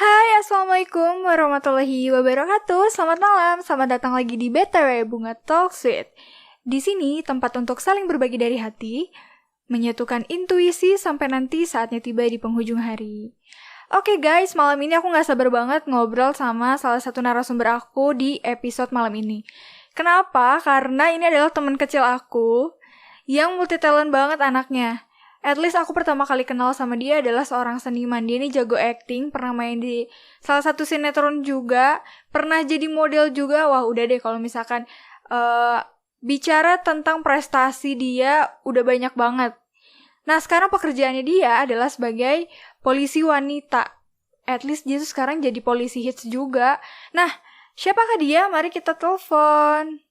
Hai, Assalamualaikum warahmatullahi wabarakatuh. Selamat malam, selamat datang lagi di BTW Bunga Talk Sweet. Di sini tempat untuk saling berbagi dari hati, menyatukan intuisi sampai nanti saatnya tiba di penghujung hari. Oke guys, malam ini aku gak sabar banget ngobrol sama salah satu narasumber aku di episode malam ini. Kenapa? Karena ini adalah teman kecil aku yang multi-talent banget anaknya. At least aku pertama kali kenal sama dia adalah seorang seniman. Dia ini jago acting, pernah main di salah satu sinetron juga, pernah jadi model juga. Wah udah deh kalau misalkan bicara tentang prestasi dia udah banyak banget. Nah sekarang pekerjaannya dia adalah sebagai polisi wanita. At least dia tuh sekarang jadi polisi hits juga. Nah siapakah dia? Mari kita telepon.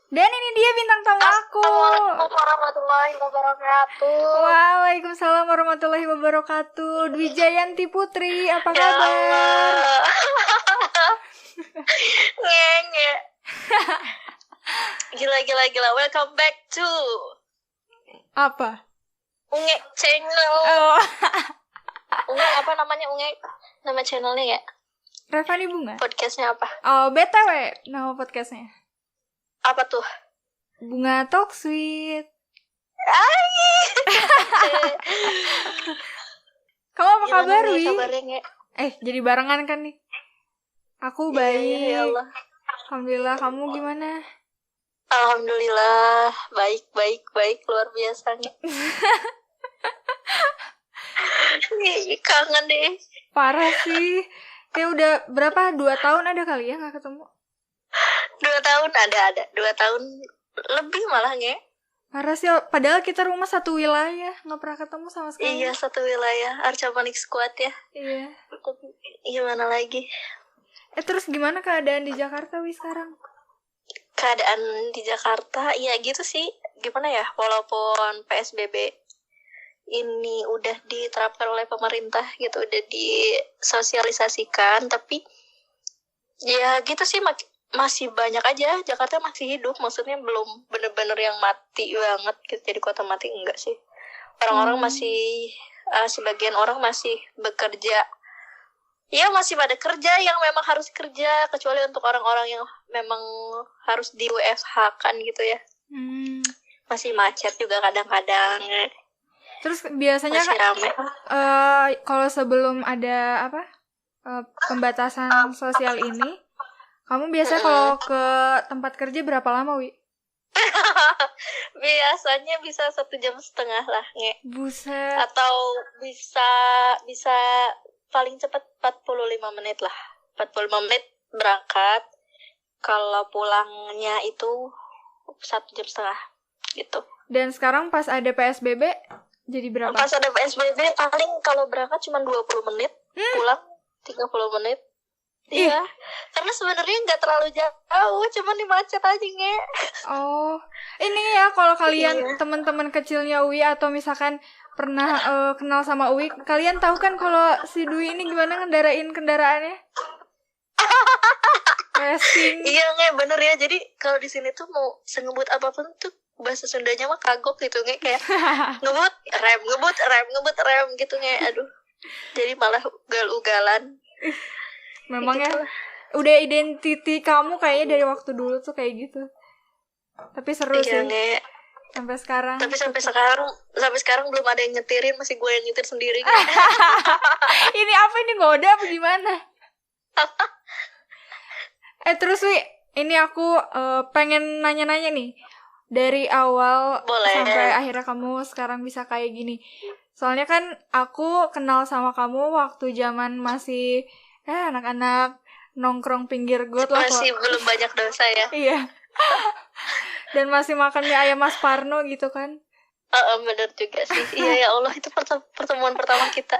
Dan ini dia bintang tamu aku. Assalamualaikum warahmatullahi wabarakatuh. Waalaikumsalam warahmatullahi wabarakatuh. Dwi Jayanti Putri, apa kabar? Nge. Gila. Welcome back to Apa? Unge channel. Oh. Unge apa namanya Unge? Nama channelnya ya? Revani Bunga. Podcastnya apa? Oh, BTW nama podcastnya. Apa tuh? Bunga Talk Sweet. Kamu apa kabar, Wi? Kabarnya Nge? Jadi barengan kan nih. Aku baik. Ya Allah. Alhamdulillah, kamu gimana? Alhamdulillah, baik luar biasa Nge. Kangen deh. Parah sih. Kayak udah berapa? 2 tahun ada kali ya gak ketemu? 2 tahun ada 2 tahun lebih malah Nge. Parah sih, padahal kita rumah satu wilayah, gak pernah ketemu sama sekali. Iya, satu wilayah, Arca Panik Squad ya. Iya. Gimana lagi? Terus gimana keadaan di Jakarta, Wi, sekarang? Keadaan di Jakarta, ya gitu sih. Gimana ya, walaupun PSBB ini udah diterapkan oleh pemerintah gitu, udah disosialisasikan, tapi ya gitu sih, masih banyak aja. Jakarta masih hidup, maksudnya belum bener-bener yang mati banget gitu, jadi kota mati enggak sih. Orang-orang masih sebagian orang masih bekerja, ya masih pada kerja yang memang harus kerja, kecuali untuk orang-orang yang memang harus di WFH kan gitu ya. Masih macet juga kadang-kadang. Terus biasanya masih rame. Kalau sebelum ada pembatasan sosial ini, kamu biasanya kalau ke tempat kerja berapa lama, Wi? Biasanya bisa 1,5 jam lah, Nge. Buset. Atau bisa paling cepat 45 menit lah. 45 menit berangkat. Kalau pulangnya itu 1,5 jam gitu. Dan sekarang pas ada PSBB jadi berapa? Pas ada PSBB paling kalau berangkat cuma 20 menit, pulang 30 menit. Iya, karena sebenarnya nggak terlalu jauh, cuma di macet aja Nge. Oh, ini ya kalau kalian teman-teman kecilnya Uwi atau misalkan pernah kenal sama Uwi, kalian tahu kan kalau si Dwi ini gimana ngendarain kendaraannya? Racing. Iya Nge, bener ya. Jadi kalau di sini tuh mau sengebut apapun tuh bahasa Sundanya mah kagok gitu Nge, kayak ngebut rem gitu Nge. Aduh, jadi malah ugal-ugalan. Memang ya, udah identiti kamu kayaknya dari waktu dulu tuh kayak gitu. Tapi seru sih. Nge. Sampai sekarang. Tapi sampai sekarang belum ada yang nyetirin, masih gue yang nyetir sendiri. Ini apa ini, ngoda apa gimana? Terus Wi, ini aku pengen nanya-nanya nih. Dari awal sampai akhirnya kamu sekarang bisa kayak gini. Soalnya kan aku kenal sama kamu waktu zaman masih anak-anak nongkrong pinggir got lah. Masih belum banyak dosa ya. Iya. Dan masih makan mie ayam Mas Parno gitu kan. Bener juga sih. Iya ya Allah, itu pertemuan pertama kita.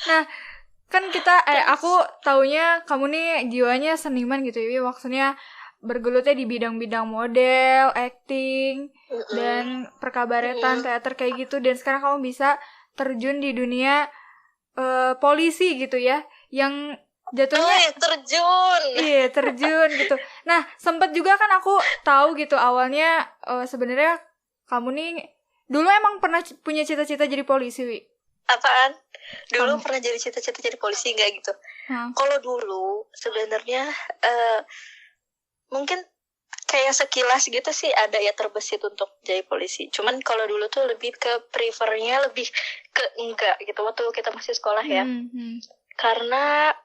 Nah, kan kita aku taunya kamu nih jiwanya seniman gitu ya. Maksudnya bergelutnya di bidang-bidang model, acting, dan perkabaretan, teater kayak gitu. Dan sekarang kamu bisa terjun di dunia polisi gitu ya, yang jatuhnya terjun gitu. Nah sempet juga kan aku tahu gitu awalnya sebenarnya kamu nih Dulu emang pernah punya cita-cita jadi polisi, Wi? Apaan? Dulu pernah jadi cita-cita jadi polisi nggak gitu? Kalau dulu sebenarnya mungkin kayak sekilas gitu sih ada ya terbesit untuk jadi polisi. Cuman kalau dulu tuh lebih ke prefernya lebih ke enggak gitu waktu kita masih sekolah ya. Karena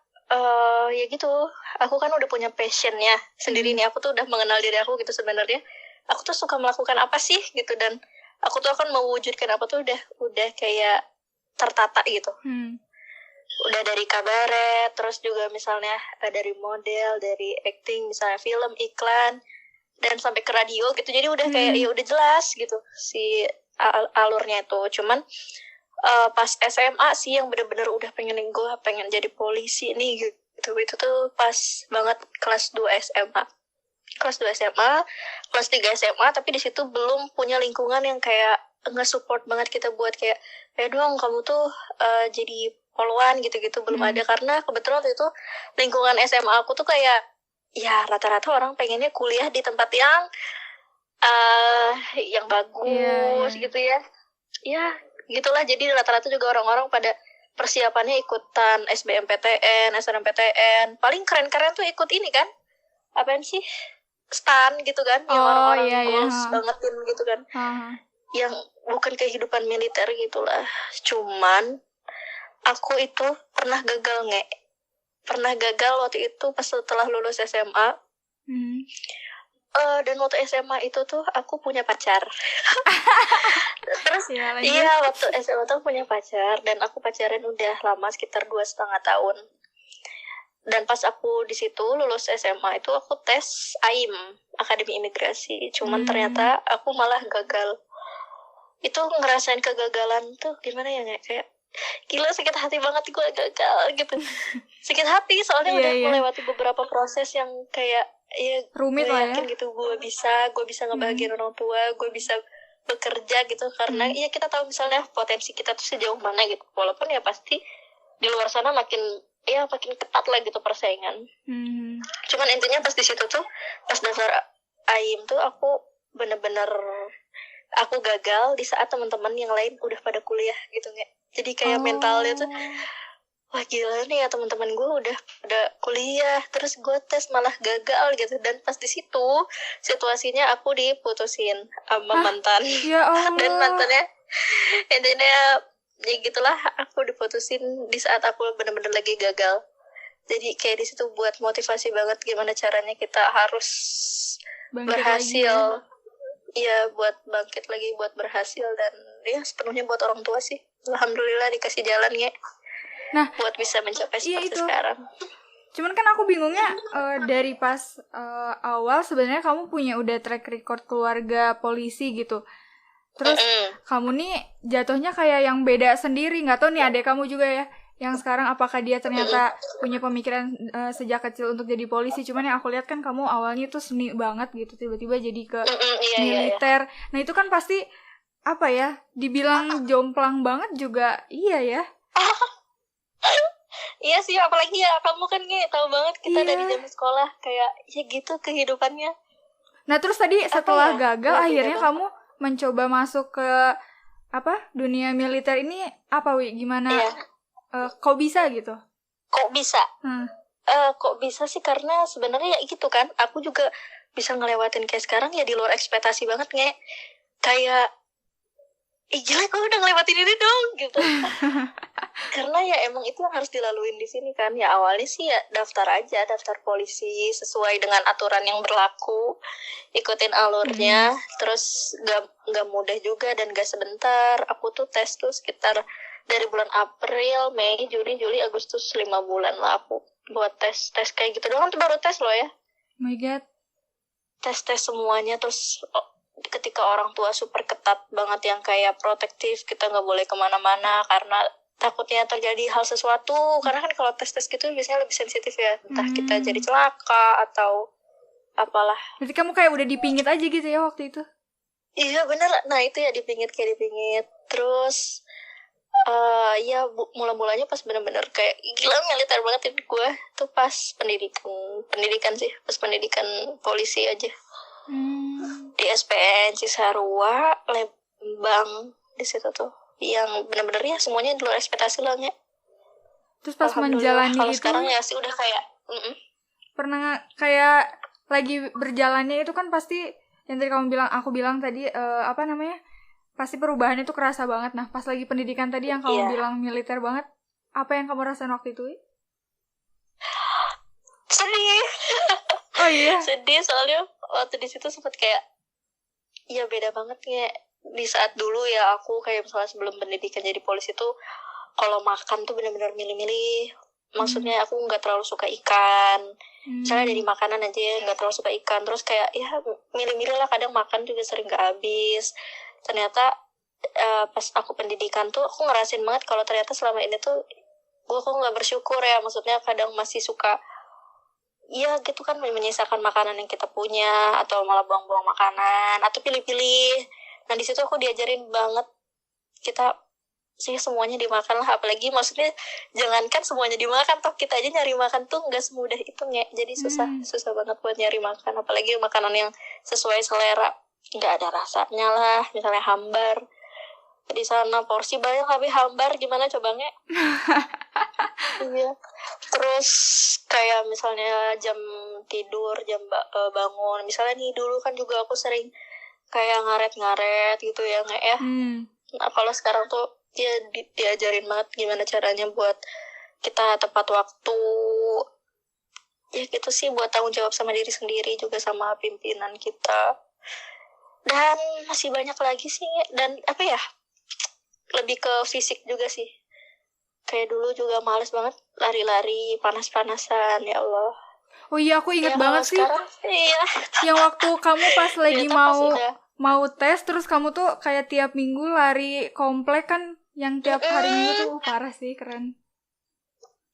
ya gitu, aku kan udah punya passionnya sendiri nih. Aku tuh udah mengenal diri aku gitu sebenarnya. Aku tuh suka melakukan apa sih gitu, dan aku tuh akan mewujudkan apa tuh udah kayak tertata gitu. Udah dari kabaret, terus juga misalnya dari model, dari acting, misalnya film, iklan, dan sampai ke radio gitu. Jadi udah kayak ya udah jelas gitu si alurnya itu. Cuman pas SMA sih yang bener-bener udah pengen jadi polisi nih gitu. Itu tuh pas banget kelas 2 SMA. Kelas 2 SMA, kelas 3 SMA, tapi di situ belum punya lingkungan yang kayak nge-support banget kita buat kayak dong kamu tuh jadi poluan gitu-gitu, belum ada. Karena kebetulan waktu itu lingkungan SMA aku tuh kayak ya rata-rata orang pengennya kuliah di tempat yang bagus gitu ya. Ya gitulah, jadi rata-rata juga orang-orang pada persiapannya ikutan SBMPTN, SNMPTN. Paling keren-keren tuh ikut ini kan, apaan sih, STAN gitu kan, yang orang-orang goals bangetin gitu kan, yang bukan kehidupan militer gitulah. Cuman aku itu pernah gagal waktu itu pas setelah lulus SMA. Dan waktu SMA itu tuh aku punya pacar. Terus waktu SMA tuh punya pacar, dan aku pacaran udah lama sekitar 2,5 tahun. Dan pas aku di situ lulus SMA itu aku tes AIM, Akademi Imigrasi. Cuman ternyata aku malah gagal. Itu ngerasain kegagalan tuh gimana ya, kayak gila sakit hati banget gue gagal gitu. Sakit hati soalnya udah melewati beberapa proses yang kayak ya rumit lah ya gitu. Gue bisa ngebahagiain orang tua, gue bisa bekerja gitu, karena ya kita tahu misalnya potensi kita tuh sejauh mana gitu. Walaupun ya pasti di luar sana makin ketat lah gitu persaingan. Cuman intinya pas di situ tuh pas daftar AIM tuh aku bener-bener aku gagal di saat teman-teman yang lain udah pada kuliah gitu nggak. Jadi kayak mentalnya tuh wah gila nih ya, teman-teman gue udah kuliah, terus gue tes malah gagal gitu. Dan pas di situ situasinya aku diputusin sama mantan. Ya Allah. Dan mantannya intinya ya gitulah, aku diputusin di saat aku benar-benar lagi gagal. Jadi kayak di situ buat motivasi banget gimana caranya kita harus berhasil. Iya, buat bangkit lagi, buat berhasil. Dan ya sepenuhnya buat orang tua sih. Alhamdulillah dikasih jalan ya. Nah, buat bisa mencapai seperti sekarang. Cuman kan aku bingungnya dari pas awal sebenarnya kamu punya udah track record keluarga polisi gitu. Terus kamu nih jatuhnya kayak yang beda sendiri. Nggak tahu nih adek kamu juga ya, yang sekarang apakah dia ternyata punya pemikiran sejak kecil untuk jadi polisi. Cuman yang aku lihat kan kamu awalnya tuh seni banget gitu, tiba-tiba jadi ke militer. Nah itu kan pasti apa ya, dibilang jomplang banget juga. Iya ya. Iya sih, apalagi ya kamu kan tahu banget kita dari zaman sekolah kayak ya gitu kehidupannya. Nah terus tadi setelah gagal akhirnya kamu mencoba masuk ke dunia militer ini apa Wi? Gimana? Kok bisa gitu? Kok bisa? Kok bisa sih, karena sebenarnya ya gitu kan, aku juga bisa ngelewatin kayak sekarang ya di luar ekspektasi banget kayak gila kok udah ngelewatin ini dong gitu. Karena ya emang itu yang harus dilaluin di sini kan. Ya awalnya sih ya daftar polisi sesuai dengan aturan yang berlaku, ikutin alurnya. Terus gak mudah juga dan gak sebentar. Aku tuh tes tuh sekitar dari bulan April, Mei, Juni, Juli, Agustus, 5 bulan lah aku buat tes kayak gitu doang tuh, baru tes loh ya. Oh my god. Tes semuanya. Terus ketika orang tua super ketat banget yang kayak protektif, kita nggak boleh kemana-mana karena takutnya terjadi hal sesuatu. Karena kan kalau tes gitu biasanya lebih sensitif ya, entah kita jadi celaka atau apalah. Berarti kamu kayak udah dipingit aja gitu ya waktu itu? Iya bener, nah itu ya dipingit. Terus ya mula-mulanya pas bener-bener kayak gila militer banget itu gue tuh pas pendidikan sih, pas pendidikan polisi aja. Di SPN Cisarua, bank di situ tuh yang benar-benar ya semuanya di luar ekspektasi lah nggak. Terus pas Alhamdulillah. menjalani Kalau itu sekarang ya sih udah kayak pernah kayak lagi berjalannya itu kan pasti yang tadi aku bilang tadi apa namanya, pasti perubahan itu kerasa banget. Nah pas lagi pendidikan tadi yang kamu bilang militer banget, apa yang kamu rasain waktu itu? Sedih. Oh iya. Sedih soalnya waktu di situ sempat kayak ya beda banget ya. Di saat dulu ya aku kayak misalnya sebelum pendidikan jadi polisi tuh kalau makan tuh benar-benar milih-milih. Maksudnya aku nggak terlalu suka ikan. Misalnya dari makanan aja nggak terlalu suka ikan. Terus kayak ya milih-milih lah, kadang makan juga sering nggak habis. Ternyata pas aku pendidikan tuh aku ngerasain banget kalau ternyata selama ini tuh gue kok nggak bersyukur ya. Maksudnya kadang masih suka ya gitu kan menyisakan makanan yang kita punya atau malah buang-buang makanan atau pilih-pilih. Nah di situ aku diajarin banget kita sih semuanya dimakan lah, apalagi maksudnya jangankan semuanya dimakan, toh kita aja nyari makan tuh nggak semudah itu nggak, jadi susah banget buat nyari makan, apalagi makanan yang sesuai selera, nggak ada rasanya lah, misalnya hambar di sana porsi banyak tapi hambar gimana coba nggak. Iya. Terus kayak misalnya jam tidur, jam bangun, misalnya nih dulu kan juga aku sering kayak ngaret-ngaret gitu ya nggak ya. Nah kalau sekarang tuh dia diajarin banget gimana caranya buat kita tepat waktu. Ya gitu sih, buat tanggung jawab sama diri sendiri juga sama pimpinan kita. Dan masih banyak lagi sih, dan apa ya, lebih ke fisik juga sih. Kayak dulu juga males banget lari-lari, panas-panasan, ya Allah. Oh iya, aku ingat banget sih. Sekarang, iya. Yang waktu kamu pas lagi mau tes, terus kamu tuh kayak tiap minggu lari komplek kan, yang tiap hari minggu tuh parah sih, keren.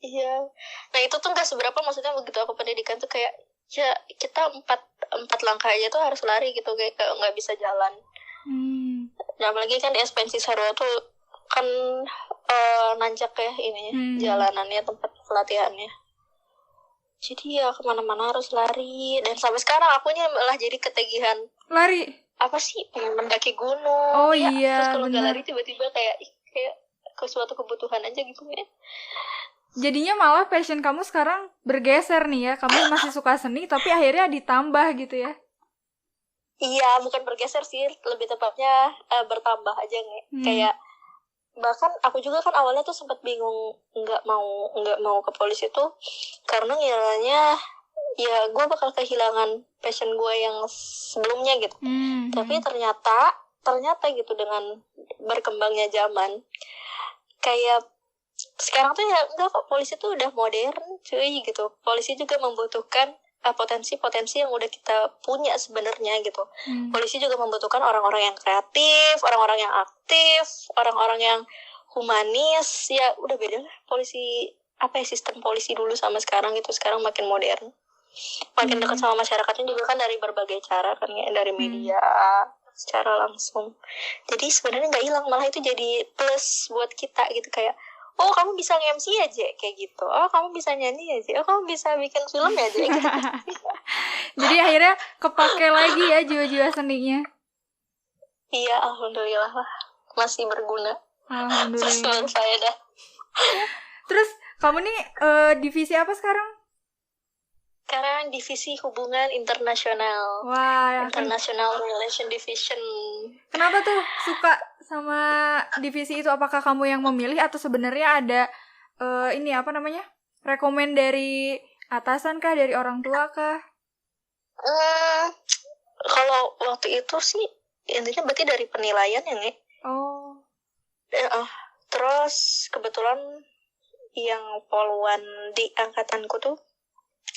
Iya. Nah itu tuh nggak seberapa, maksudnya begitu aku pendidikan tuh kayak ya kita empat langkah aja tuh harus lari gitu, kayak nggak bisa jalan. Nah apalagi kan di SPNC Sarwa tuh kan nanjak ya ininya, jalanannya, tempat pelatihannya. Jadi ya kemana-mana harus lari. Dan sampai sekarang akunya malah jadi ketagihan lari. Apa sih, pengen mendaki gunung. Oh ya. Iya, terus kalau nggak bener. lari tiba-tiba kayak ke suatu kebutuhan aja gitu ya. Jadinya malah passion kamu sekarang bergeser nih ya. Kamu masih suka seni tapi akhirnya ditambah gitu ya. Iya, bukan bergeser sih, lebih tepatnya bertambah aja nih. Kayak bahkan aku juga kan awalnya tuh sempat bingung nggak mau ke polisi tuh karena ngiranya ya gue bakal kehilangan passion gue yang sebelumnya gitu. Tapi ternyata gitu dengan berkembangnya zaman kayak sekarang tuh ya enggak kok, polisi tuh udah modern cuy gitu. Polisi juga membutuhkan potensi-potensi yang udah kita punya sebenarnya gitu. Polisi juga membutuhkan orang-orang yang kreatif, orang-orang yang aktif, orang-orang yang humanis. Ya udah beda lah polisi, apa ya, sistem polisi dulu sama sekarang gitu. Sekarang makin modern, makin dekat sama masyarakatnya juga kan dari berbagai cara kan ya, dari media secara langsung. Jadi sebenarnya nggak hilang, malah itu jadi plus buat kita gitu, kayak oh kamu bisa nge-MC aja kayak gitu, oh kamu bisa nyanyi aja, oh kamu bisa bikin film aja gitu. Jadi akhirnya kepake lagi ya jiwa-jiwa seninya. Iya, alhamdulillah lah, masih berguna. Alhamdulillah. Terus saya dah. Terus kamu nih divisi apa sekarang? Sekarang divisi hubungan internasional. Wah, International Relation Division. Kenapa tuh suka sama divisi itu? Apakah kamu yang memilih atau sebenarnya ada rekomen dari atasan kah, dari orang tua kah? Kalau waktu itu sih intinya berarti dari penilaian ya nih. Oh. Terus kebetulan yang poluan di angkatanku tuh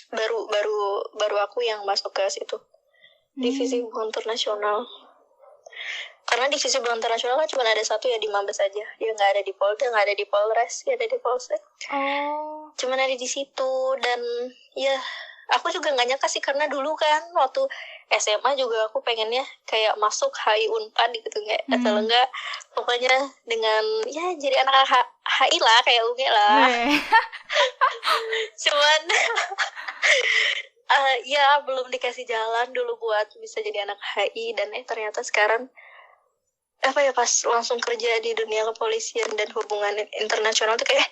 baru aku yang masuk ke situ, divisi hubungan internasional. Karena divisi hubungan internasional kan cuma ada satu ya di Mabes aja, ya nggak ada di Polda, nggak ada di Polres, ya ada di Polsek. Cuma ada di situ. Dan ya aku juga nggak nyangka sih, karena dulu kan waktu SMA juga aku pengennya kayak masuk HI Unpad gitu nggak, atau enggak pokoknya dengan ya jadi anak HI lah, kayak UG lah. Cuman ya belum dikasih jalan dulu buat bisa jadi anak HI. Dan ternyata sekarang apa ya, pas langsung kerja di dunia kepolisian dan hubungan internasional tuh kayak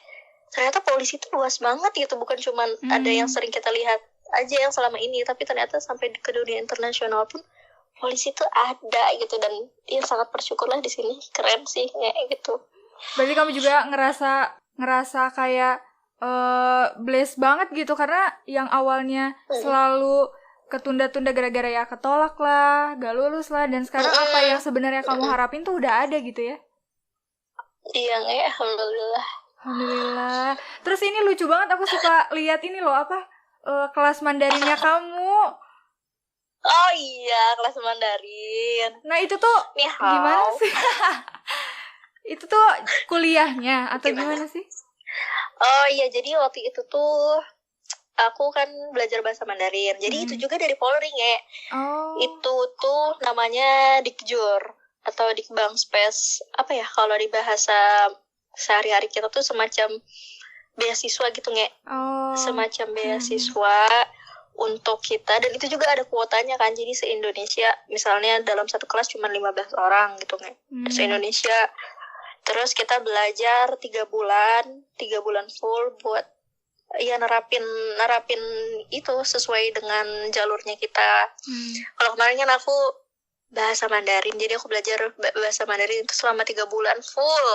ternyata polisi itu luas banget gitu, bukan cuman ada yang sering kita lihat aja yang selama ini, tapi ternyata sampai ke dunia internasional pun polisi itu ada gitu. Dan ya sangat bersyukurlah di sini, keren sih kayak gitu. Berarti kamu juga ngerasa kayak blessed banget gitu, karena yang awalnya selalu ketunda-tunda gara-gara ya ketolak lah, gak lulus lah, dan sekarang apa yang sebenarnya kamu harapin tuh udah ada gitu ya. Iya, alhamdulillah. Alhamdulillah. Terus ini lucu banget, aku suka lihat ini loh, apa kelas Mandarinnya kamu. Oh iya, kelas Mandarin. Nah itu tuh Ni hao. gimana sih? Itu tuh kuliahnya atau gimana sih? Oh iya, jadi waktu itu tuh aku kan belajar bahasa Mandarin. Jadi itu juga dari Polri, nge. Oh. Itu tuh namanya Dikjur atau Dikbang Spes. Apa ya kalau di bahasa sehari-hari kita tuh semacam beasiswa gitu, nge. Oh. Semacam beasiswa untuk kita, dan itu juga ada kuotanya kan. Jadi se-Indonesia misalnya dalam satu kelas cuma 15 orang gitu, nge. Se-Indonesia. Terus kita belajar 3 bulan full buat ya nerapin itu sesuai dengan jalurnya kita. Kalau kemarin kan aku bahasa Mandarin, jadi aku belajar bahasa Mandarin itu selama 3 bulan full.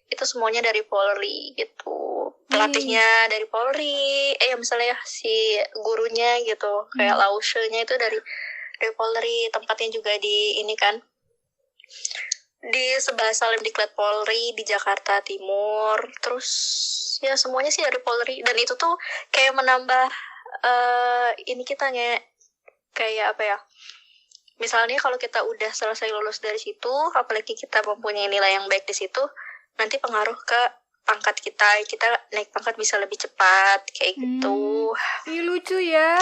Itu semuanya dari Polri gitu. Pelatihnya dari Polri, misalnya si gurunya gitu, kayak Lausenya itu dari Polri. Tempatnya juga di ini kan, di sebelah Salim Diklat Polri di Jakarta Timur. Terus ya semuanya sih dari Polri, dan itu tuh kayak menambah ini kita kayak apa ya, misalnya kalau kita udah selesai lulus dari situ, apalagi kita mempunyai nilai yang baik di situ, nanti pengaruh ke pangkat kita naik pangkat bisa lebih cepat kayak gitu. Ih, lucu ya.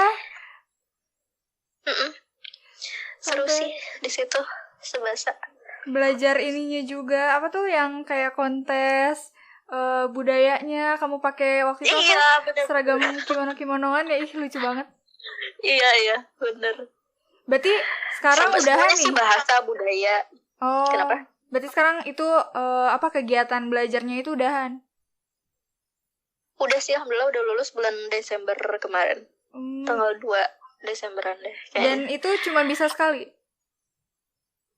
Seru sih di situ sebahasa. Belajar ininya juga, apa tuh yang kayak kontes budayanya kamu pakai waktu itu, iya, seragam kimono-kimonoan ya. Ih, lucu banget. Iya bener. Berarti sekarang udahan nih sih bahasa budaya. Oh, kenapa? Berarti sekarang itu apa kegiatan belajarnya itu udahan? Udah sih, alhamdulillah udah lulus bulan Desember kemarin. Tanggal 2 Desemberan deh kayaknya. Dan itu cuma bisa sekali?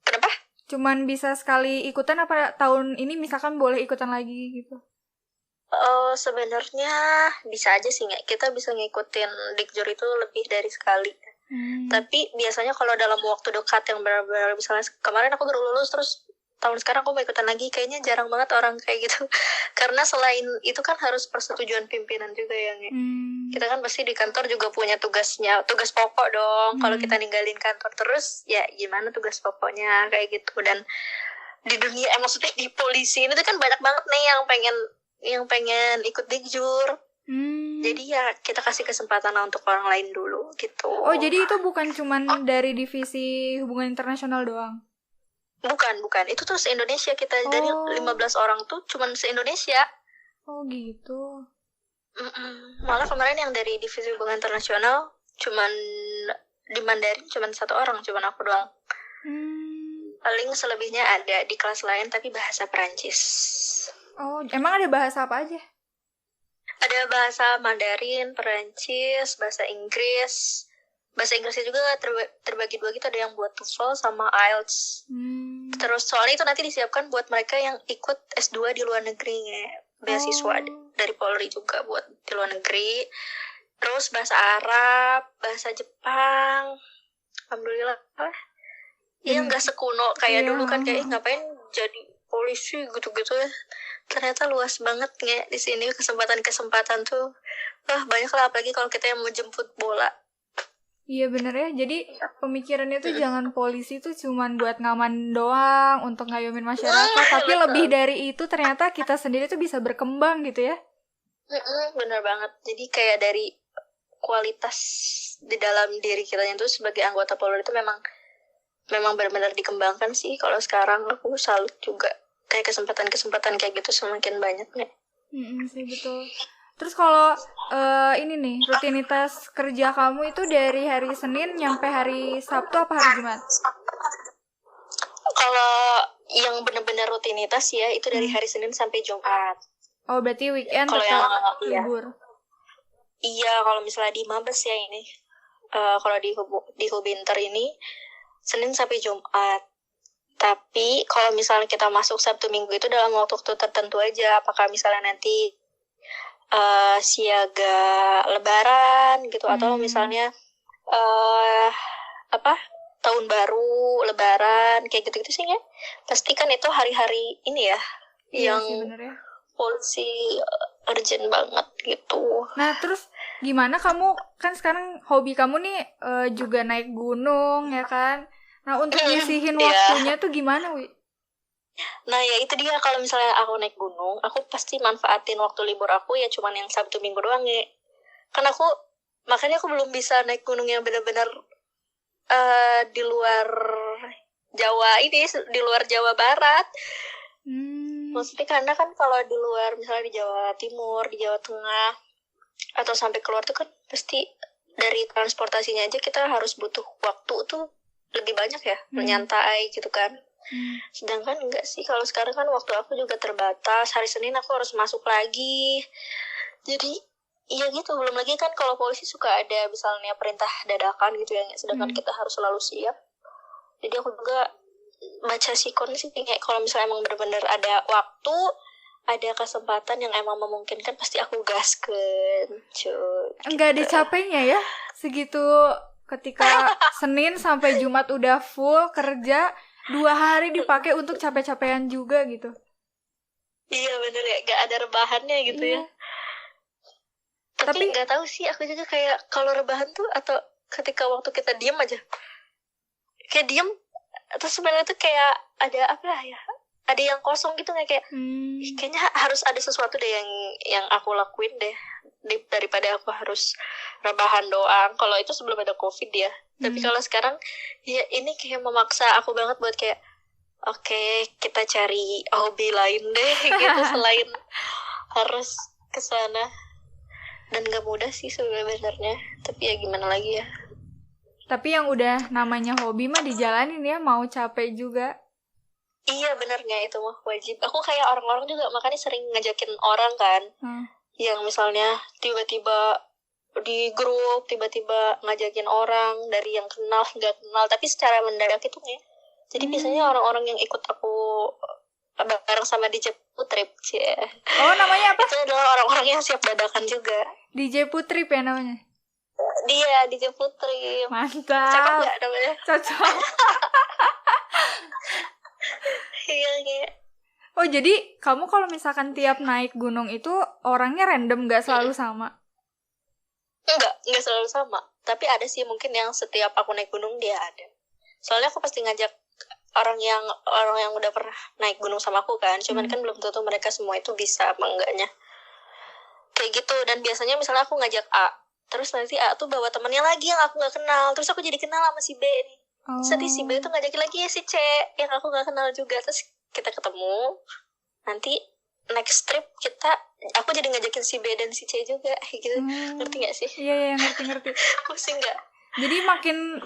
Kenapa? Cuman bisa sekali ikutan, apa tahun ini misalkan boleh ikutan lagi gitu? Sebenarnya bisa aja sih, nggak? Kita bisa ngikutin Dikjur itu lebih dari sekali. Tapi biasanya kalau dalam waktu dekat yang benar-benar, misalnya kemarin aku baru lulus terus tahun sekarang aku mau ikutan lagi, kayaknya jarang banget orang kayak gitu. Karena selain itu kan harus persetujuan pimpinan juga ya, kita kan pasti di kantor juga punya tugas pokok dong. Kalau kita ninggalin kantor terus, ya gimana tugas pokoknya kayak gitu. Dan di dunia, maksudnya di polisi ini tuh kan banyak banget nih yang pengen ikut Dikjur. Jadi ya kita kasih kesempatan untuk orang lain dulu gitu. Oh, jadi itu bukan cuman dari divisi hubungan internasional doang? Bukan. Itu tuh se-Indonesia kita. Dari 15 orang tuh cuman se-Indonesia. Oh gitu. Malah kemarin yang dari divisi hubungan internasional cuman di Mandarin cuman 1 orang, cuman aku doang. Paling selebihnya ada di kelas lain tapi bahasa Perancis. Oh, emang ada bahasa apa aja? Ada bahasa Mandarin, Perancis, bahasa Inggris. Bahasa Inggrisnya juga terbagi 2 gitu, ada yang buat TOEFL sama IELTS. Terus soalnya itu nanti disiapkan buat mereka yang ikut S2 di luar negeri, beasiswa dari Polri juga buat di luar negeri. Terus bahasa Arab, bahasa Jepang. Alhamdulillah. Ya nggak sekuno kayak dulu kan, kayak ngapain jadi polisi gitu-gitu ya. Ternyata luas banget di sini kesempatan tuh. Banyak lah, apalagi kalau kita yang mau jemput bola. Iya bener ya, jadi pemikirannya tuh jangan polisi tuh cuman buat ngaman doang, untuk ngayomin masyarakat, tapi lebih dari itu ternyata kita sendiri tuh bisa berkembang gitu ya. Bener banget, jadi kayak dari kualitas di dalam diri kita itu sebagai anggota Polri itu memang benar-benar dikembangkan sih. Kalau sekarang aku salut juga, kayak kesempatan kayak gitu semakin banyak nih. Sih betul. Terus kalau ini nih, rutinitas kerja kamu itu dari hari Senin nyampe hari Sabtu apa hari Jumat? Kalau yang benar-benar rutinitas ya itu dari hari Senin sampai Jumat. Oh, berarti weekend Kalau tetap yang libur. iya, kalau misalnya di Mabes ya ini, kalau di Hubinter ini Senin sampai Jumat. Tapi kalau misalnya kita masuk Sabtu Minggu itu dalam waktu tertentu aja. Apakah misalnya nanti siaga Lebaran gitu, atau misalnya tahun baru, Lebaran, kayak gitu-gitu sih ya. Pasti kan itu hari-hari ini ya, Iya yang sih, bener ya. polisi urgent banget gitu. Nah, terus gimana kamu, kan sekarang hobi kamu nih juga naik gunung ya kan? Nah, untuk nyisihin waktunya tuh gimana, Wi? Nah ya itu dia, kalau misalnya aku naik gunung, aku pasti manfaatin waktu libur aku ya cuman yang Sabtu Minggu doang ya. Kan makanya aku belum bisa naik gunung yang benar-benar di luar Jawa ini, di luar Jawa Barat. Maksudnya karena kan kalau di luar, misalnya di Jawa Timur, di Jawa Tengah, atau sampai keluar tuh kan pasti dari transportasinya aja kita harus butuh waktu tuh lebih banyak ya, menyantai gitu kan. Sedangkan enggak sih, kalau sekarang kan waktu aku juga terbatas. Hari Senin aku harus masuk lagi. Jadi iya gitu, belum lagi kan kalau polisi suka ada misalnya perintah dadakan gitu ya, sedangkan kita harus selalu siap. Jadi aku juga baca sikon sih kayak kalau misalnya emang benar-benar ada waktu, ada kesempatan yang emang memungkinkan, pasti aku gaskeun. Enggak ada capeknya ya segitu, ketika Senin sampai Jumat udah full kerja, 2 hari dipakai untuk capek-capekan juga gitu. Iya bener ya, gak ada rebahannya gitu ya. Tapi gak tahu sih, aku juga kayak kalau rebahan tuh atau ketika waktu kita diem aja, kayak diem, terus sebenarnya tuh kayak ada apa ya, ada yang kosong gitu, kayak kayaknya harus ada sesuatu deh yang aku lakuin deh, daripada aku harus rebahan doang. Kalau itu sebelum ada COVID ya. Tapi kalau sekarang ya ini kayak memaksa aku banget buat kayak oke, kita cari hobi lain deh gitu selain harus kesana. Dan gak mudah sih sebenarnya, tapi ya gimana lagi ya. Tapi yang udah namanya hobi mah dijalanin ya, mau capek juga. Iya benernya, itu mah wajib. Aku kayak orang-orang juga makanya sering ngajakin orang kan, yang misalnya tiba-tiba di grup, tiba-tiba ngajakin orang dari yang kenal nggak kenal, tapi secara mendadak itu ya. Jadi biasanya orang-orang yang ikut aku bareng sama DJ Putrip sih. Oh, namanya apa? Itu adalah orang-orang yang siap dadakan juga. DJ Putrip ya namanya? Dia DJ Putrip. Mantap. Cakep nggak namanya? Cocok. Iya kayak. Oh, jadi kamu kalau misalkan tiap naik gunung itu orangnya random, nggak selalu sama? Enggak selalu sama. Tapi ada sih mungkin yang setiap aku naik gunung dia ada. Soalnya aku pasti ngajak orang yang udah pernah naik gunung sama aku kan. Cuman kan belum tentu mereka semua itu bisa apa enggaknya. Kayak gitu. Dan biasanya misalnya aku ngajak A, terus nanti A tuh bawa temennya lagi yang aku gak kenal. Terus aku jadi kenal sama si B nih. Terus si B tuh ngajakin lagi ya si C yang aku gak kenal juga. Terus kita ketemu. Nanti next trip aku jadi ngajakin si B dan si C juga gitu. Ngerti gak sih? Iya, ngerti. Pusing gak? Jadi makin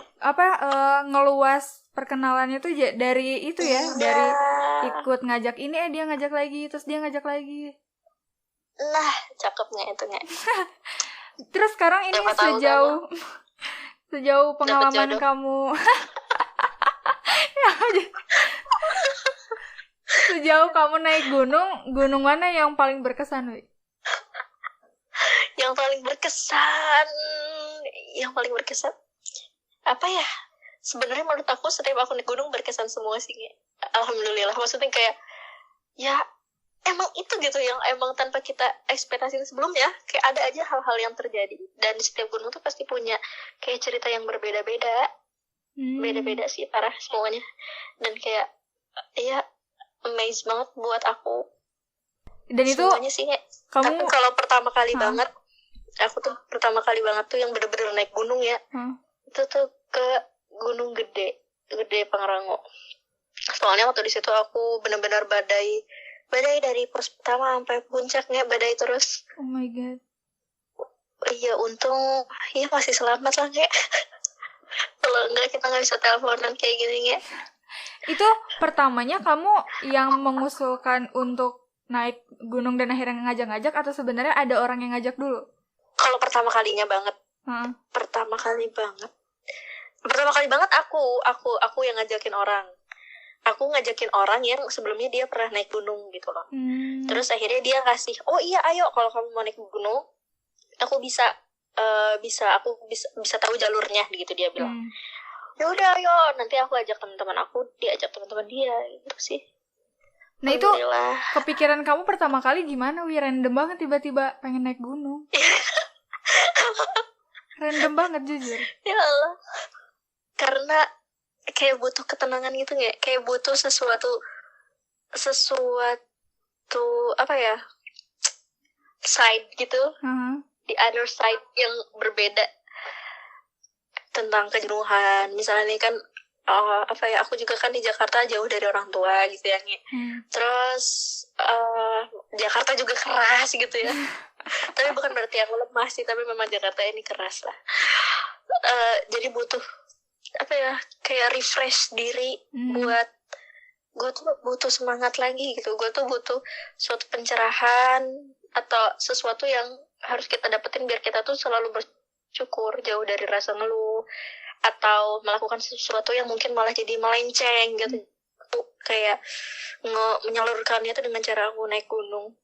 ngeluas perkenalannya tuh dari itu ya, dari ikut ngajak ini, dia ngajak lagi, terus dia ngajak lagi. Nah, cakepnya itu nggak? Terus sekarang ini sejauh pengalaman kamu, sejauh kamu naik gunung mana yang paling berkesan, Wi? Yang paling berkesan apa ya? Sebenarnya menurut aku setiap aku naik gunung berkesan semua sih. Alhamdulillah. Maksudnya kayak ya emang itu gitu yang emang tanpa kita ekspektasi sebelumnya, kayak ada aja hal-hal yang terjadi. Dan setiap gunung tuh pasti punya kayak cerita yang berbeda-beda. Beda-beda sih parah semuanya. Dan kayak ya amazed banget buat aku. Dan itu semuanya sih kayak, tapi kalau pertama kali banget, aku tuh pertama kali banget tuh yang bener-bener naik gunung ya. Itu tuh ke Gunung Gede Pangrango. Soalnya waktu di situ aku benar-benar badai dari pos pertama sampai puncaknya, badai terus. Oh my god. Iya, untung ya masih selamat lah kayak. Kalau enggak kita nggak bisa teleponan kayak gini ya. Itu pertamanya kamu yang mengusulkan untuk naik gunung dan akhirnya ngajak-ngajak atau sebenarnya ada orang yang ngajak dulu? Kalau pertama kalinya banget, Heeh. pertama kali banget aku yang ngajakin orang. Aku ngajakin orang yang sebelumnya dia pernah naik gunung gitu loh. Terus akhirnya dia kasih, oh iya ayo kalau kamu mau naik gunung, aku bisa tahu jalurnya gitu dia bilang. Ya udah ayo, nanti aku ajak teman-teman aku, dia ajak teman-teman dia gitu sih. Nah itu kepikiran kamu pertama kali gimana? Random banget tiba-tiba pengen naik gunung. Random banget jujur. Ya Allah. Karena kayak butuh ketenangan gitu nggak? Kayak butuh sesuatu apa ya? Side gitu. The other side yang berbeda tentang kejenuhan. Misalnya nih kan aku juga kan di Jakarta jauh dari orang tua gitu ya. Terus Jakarta juga keras gitu ya. Tapi bukan berarti aku lemah sih, tapi memang Jakarta ini keras lah. Jadi butuh kayak refresh diri buat gue tuh butuh semangat lagi gitu. Gue tuh butuh suatu pencerahan atau sesuatu yang harus kita dapetin biar kita tuh selalu bersyukur, jauh dari rasa ngeluh atau melakukan sesuatu yang mungkin malah jadi melenceng gitu. Kayak menyalurkannya tuh dengan cara aku naik gunung.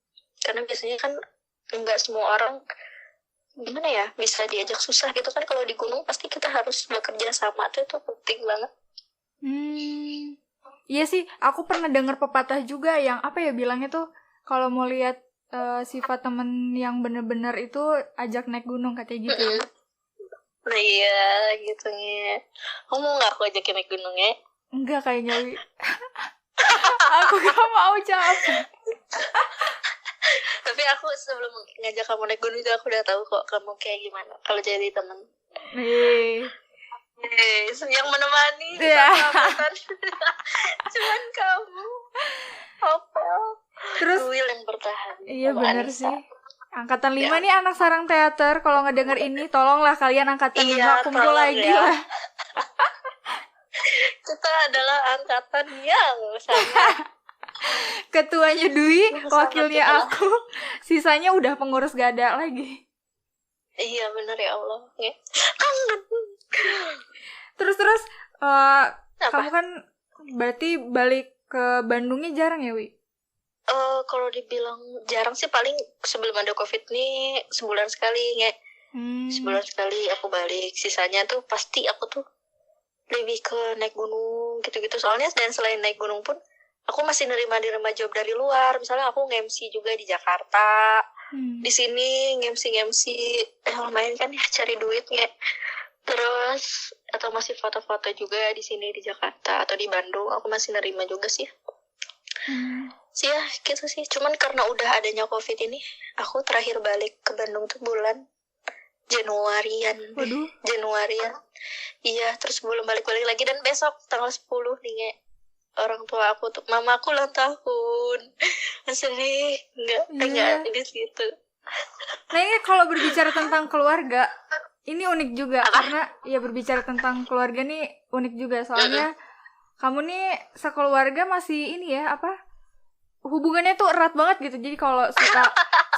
Karena biasanya kan nggak semua orang gimana ya bisa diajak susah gitu kan. Kalau di gunung pasti kita harus bekerja sama, tuh itu penting banget. Iya sih, aku pernah dengar pepatah juga yang bilangnya tuh kalau mau lihat sifat temen yang bener-bener itu ajak naik gunung katanya gitu ya. Nah iya gitu ya. Kamu mau nggak aku ajakin naik gunung ya? Enggak kayaknya Wi. Aku gak mau capek. Tapi aku sebelum ngajak kamu naik gunung juga aku udah tahu kok kamu kayak gimana kalau jadi teman. Yang menemani sahabatan cuman kamu. Opel. Terus Will yang bertahan. Iya benar sih. Angkatan 5 nih anak sarang teater. Kalau ngedenger ini tolonglah kalian angkatan 5 kumpul lagi lah. Kita adalah angkatan yang sangat ketuanya Dwi, wakilnya aku, sisanya udah pengurus gak ada lagi. Iya benar ya Allah. Ya. Terus kamu kan berarti balik ke Bandungnya jarang ya Wi? Kalau dibilang jarang sih paling sebelum ada COVID nih sebulan sekali ya. Sebulan sekali aku balik. Sisanya tuh pasti aku tuh lebih ke naik gunung gitu-gitu. Soalnya dan selain naik gunung pun aku masih nerima job dari luar. Misalnya aku nge-MC juga di Jakarta. Di sini nge-MC lumayan kan ya cari duitnya. Terus atau masih foto-foto juga di sini di Jakarta atau di Bandung. Aku masih nerima juga sih. Sih ya gitu sih. Cuman karena udah adanya COVID ini, aku terakhir balik ke Bandung tuh bulan Januarian. Iya, terus belum balik lagi dan besok tanggal 10 nih orang tua aku tuh mama aku ulang tahun. Sedih enggak di situ. Nah ini kalau berbicara tentang keluarga ini unik juga. Karena ya berbicara tentang keluarga nih unik juga soalnya kamu nih sekeluarga masih ini ya hubungannya tuh erat banget gitu. Jadi kalau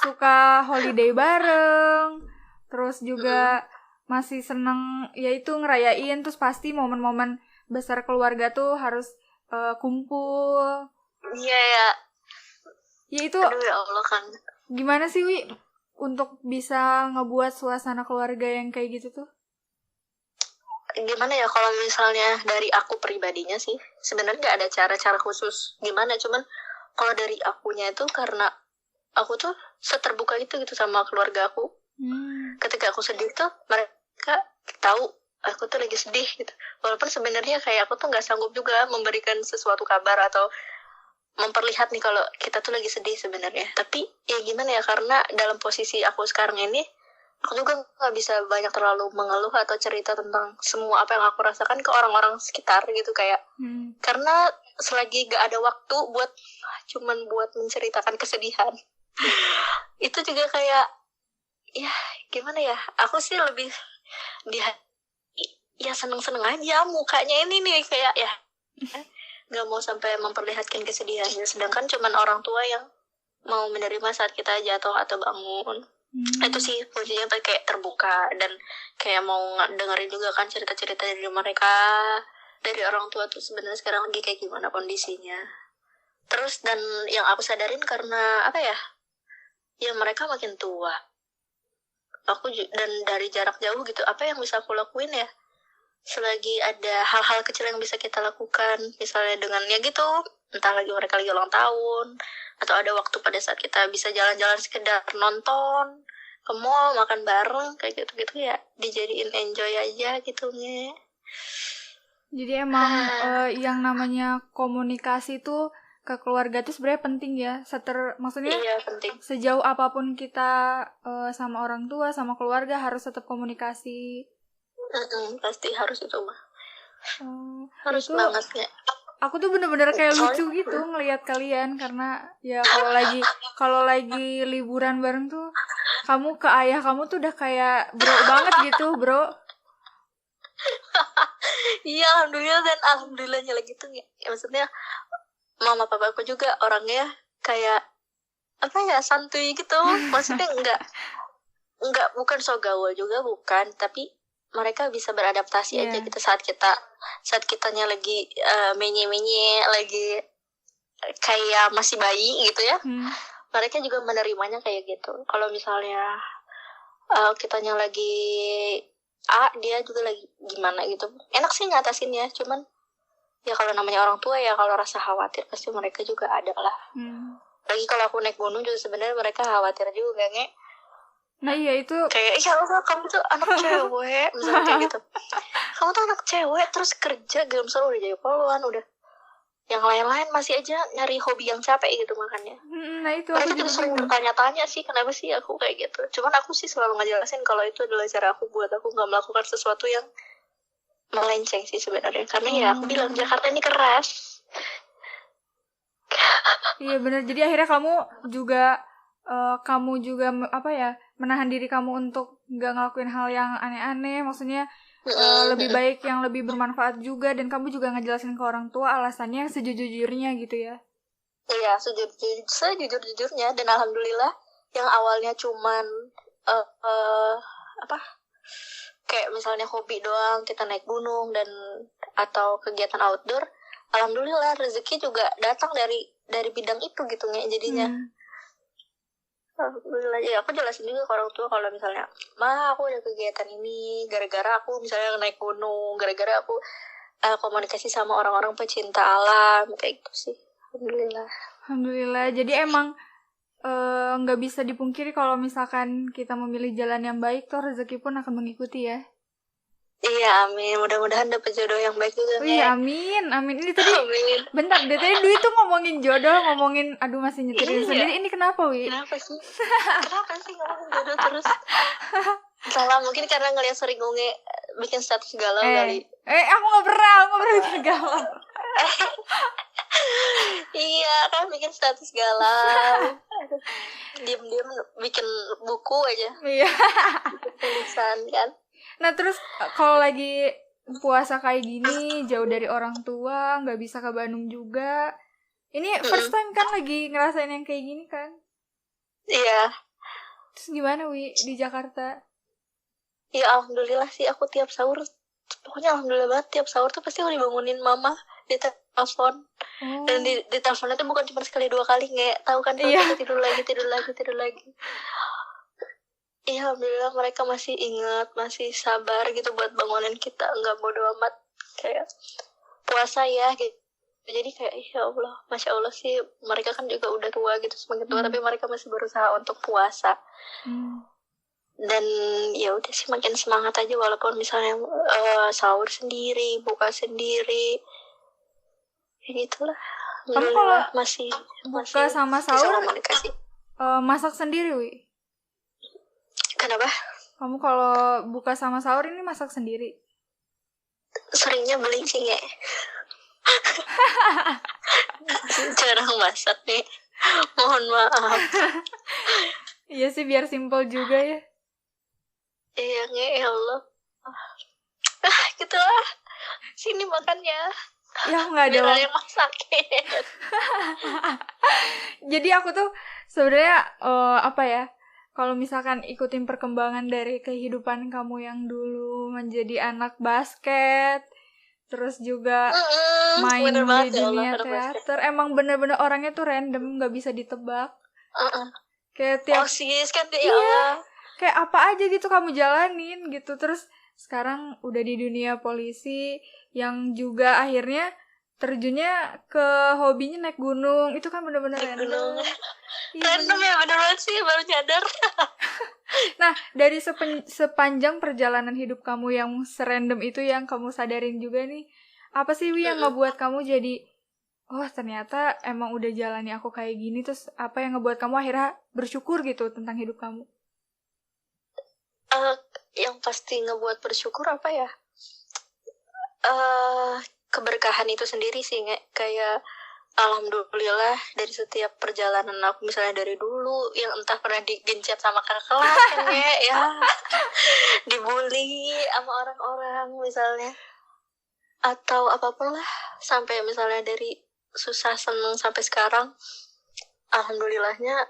suka holiday bareng, terus juga masih seneng yaitu ngerayain, terus pasti momen-momen besar keluarga tuh harus kumpul. Iya ya. Ya itu. Aduh ya Allah kan. Gimana sih Wi untuk bisa ngebuat suasana keluarga yang kayak gitu tuh? Gimana ya kalau misalnya dari aku pribadinya sih sebenarnya nggak ada cara khusus gimana, cuman kalau dari akunya itu karena aku tuh seterbuka itu gitu sama keluarga aku. Ketika aku sedih tuh mereka tahu aku tuh lagi sedih gitu. Walaupun sebenarnya kayak aku tuh nggak sanggup juga memberikan sesuatu kabar atau memperlihat nih kalau kita tuh lagi sedih sebenarnya. Tapi ya gimana ya, karena dalam posisi aku sekarang ini aku juga nggak bisa banyak terlalu mengeluh atau cerita tentang semua apa yang aku rasakan ke orang-orang sekitar gitu kayak karena selagi gak ada waktu cuman buat menceritakan kesedihan itu juga kayak ya gimana ya, aku sih lebih ya seneng-seneng aja mukanya ini nih kayak ya nggak mau sampai memperlihatkan kesedihannya, sedangkan cuman orang tua yang mau menerima saat kita jatuh atau bangun. Itu sih kuncinya, kayak terbuka dan kayak mau dengerin juga kan cerita-cerita dari mereka, dari orang tua tuh sebenarnya sekarang lagi kayak gimana kondisinya. Terus dan yang aku sadarin karena apa ya mereka makin tua, dan dari jarak jauh gitu, apa yang bisa aku lakuin ya, selagi ada hal-hal kecil yang bisa kita lakukan, misalnya dengan ya gitu, entah lagi mereka lagi ulang tahun, atau ada waktu pada saat kita bisa jalan-jalan sekedar nonton ke mall, makan bareng, kayak gitu-gitu ya, dijadiin enjoy aja gitu nya. Jadi emang yang namanya komunikasi tuh ke keluarga tuh sebenarnya penting ya. Maksudnya iya, penting. Sejauh apapun kita sama orang tua, sama keluarga harus tetap komunikasi. Pasti harus itu mah. Harus itu, banget ya. Aku tuh bener-bener kayak lucu gitu ngelihat kalian, karena ya kalau lagi liburan bareng tuh kamu ke ayah kamu tuh udah kayak bro banget gitu, bro. Iya, alhamdulillah, dan alhamdulillahnya lagi tuh ya, maksudnya mama papaku juga orangnya kayak apa ya, santuy gitu, maksudnya enggak bukan so gaul juga, bukan, tapi mereka bisa beradaptasi aja gitu saat kitanya lagi menye-menye, lagi kayak masih bayi gitu ya. Mereka juga menerimanya kayak gitu. Kalau misalnya kitanya lagi dia juga lagi gimana gitu, enak sih ngatasinnya. Cuman ya kalau namanya orang tua ya, kalau rasa khawatir pasti mereka juga ada lah. Lagi kalau aku naik gunung juga sebenarnya mereka khawatir juga nge. Nah iya itu kayak ya Allah, kamu tuh anak cewek misalnya kayak gitu, kamu tuh anak cewek terus kerja Gamsel udah jadi poluan, udah yang lain-lain masih aja nyari hobi yang capek gitu makanya. Nah itu mereka juga sering bertanya-tanya sih kenapa sih aku kayak gitu. Cuman aku sih selalu ngejelasin kalau itu adalah cara aku buat aku nggak melakukan sesuatu yang melenceng sih sebenarnya, karena ya aku bilang Jakarta ini keras. Iya benar, jadi akhirnya kamu juga apa ya, menahan diri kamu untuk nggak ngelakuin hal yang aneh-aneh, maksudnya lebih baik yang lebih bermanfaat juga, dan kamu juga ngejelasin ke orang tua alasannya sejujurnya gitu ya. Iya, sejujurnya, dan alhamdulillah yang awalnya cuman kayak misalnya hobi doang, kita naik gunung dan atau kegiatan outdoor, alhamdulillah rezeki juga datang dari bidang itu gitu ya jadinya. Alhamdulillah ya, aku jelasin juga ke orang tua kalau misalnya, ma aku ada kegiatan ini gara-gara aku misalnya naik gunung, gara-gara aku komunikasi sama orang-orang pecinta alam kayak gitu sih. Alhamdulillah. Jadi emang nggak bisa dipungkiri kalau misalkan kita memilih jalan yang baik, tuh rezeki pun akan mengikuti ya. Iya, amin. Mudah-mudahan dapet jodoh yang baik juga. Iya, amin. Ini tadi bentar deh, tadi Dwi tuh ngomongin jodoh, aduh masih nyetirin sendiri. Ini kenapa, Wi? Kenapa sih ngomongin jodoh terus? Salah, mungkin karena ngeliat sering Unge bikin status galau kali. Aku nggak pernah bikin galau. Iya kan, bikin status galau. Diam-diam bikin buku aja. Iya. Tulisan kan. Nah terus kalau lagi puasa kayak gini, jauh dari orang tua, nggak bisa ke Bandung juga. Ini first time kan lagi ngerasain yang kayak gini kan? Iya. Terus gimana Wi di Jakarta? Ya alhamdulillah sih, aku tiap sahur, pokoknya alhamdulillah banget, tiap sahur tuh pasti aku dibangunin mama di telepon. Dan di teleponnya tuh bukan cuma sekali 2 kali, nggak tahu kan, tidur lagi. Iya, alhamdulillah mereka masih ingat, masih sabar gitu buat bangunin kita, nggak bodo amat kayak puasa ya gitu. Jadi kayak ya Allah, masya Allah sih, mereka kan juga udah tua gitu, semakin tua tapi mereka masih berusaha untuk puasa. Dan ya udah sih, makin semangat aja walaupun misalnya sahur sendiri, buka sendiri, ya gitulah. Kamu kalau masih buka sama sahur masak sendiri, Wi? Kenapa? Kamu kalau buka sama sahur ini masak sendiri? Seringnya beli sih ya. Jarang masak nih. Mohon maaf. Iya sih, biar simple juga ya. Iya, ya Allah. Gitu lah. Sini makannya. Ya aku nggak ada biar ada waktu. yang masakin. Jadi aku tuh sebenarnya apa ya? Kalau misalkan ikutin perkembangan dari kehidupan kamu yang dulu menjadi anak basket, terus juga main Bener di banget ya Allah, dunia anak basket. teater, emang bener-bener orangnya tuh random, nggak bisa ditebak. Kayak tiap OSIS kan ya iya, Allah. kayak apa aja gitu kamu jalanin gitu. Terus sekarang udah di dunia polisi yang juga akhirnya terjunnya ke hobinya naik gunung. Itu kan bener-bener Naik random. gunung. Iya, Random bener. ya, bener banget sih, baru nyadar. Nah, dari sepanjang perjalanan hidup kamu yang serandom itu yang kamu sadarin juga nih, apa sih Wi yang ngebuat kamu jadi, oh ternyata emang udah jalannya aku kayak gini, terus apa yang ngebuat kamu akhirnya bersyukur gitu tentang hidup kamu? Yang pasti ngebuat bersyukur apa ya? Keberkahan itu sendiri sih, kayak alhamdulillah dari setiap perjalanan aku, misalnya dari dulu yang entah pernah digencet sama kakak kelas kan ya dibully sama orang-orang misalnya, atau apapun lah, sampai misalnya dari susah seneng sampai sekarang, alhamdulillahnya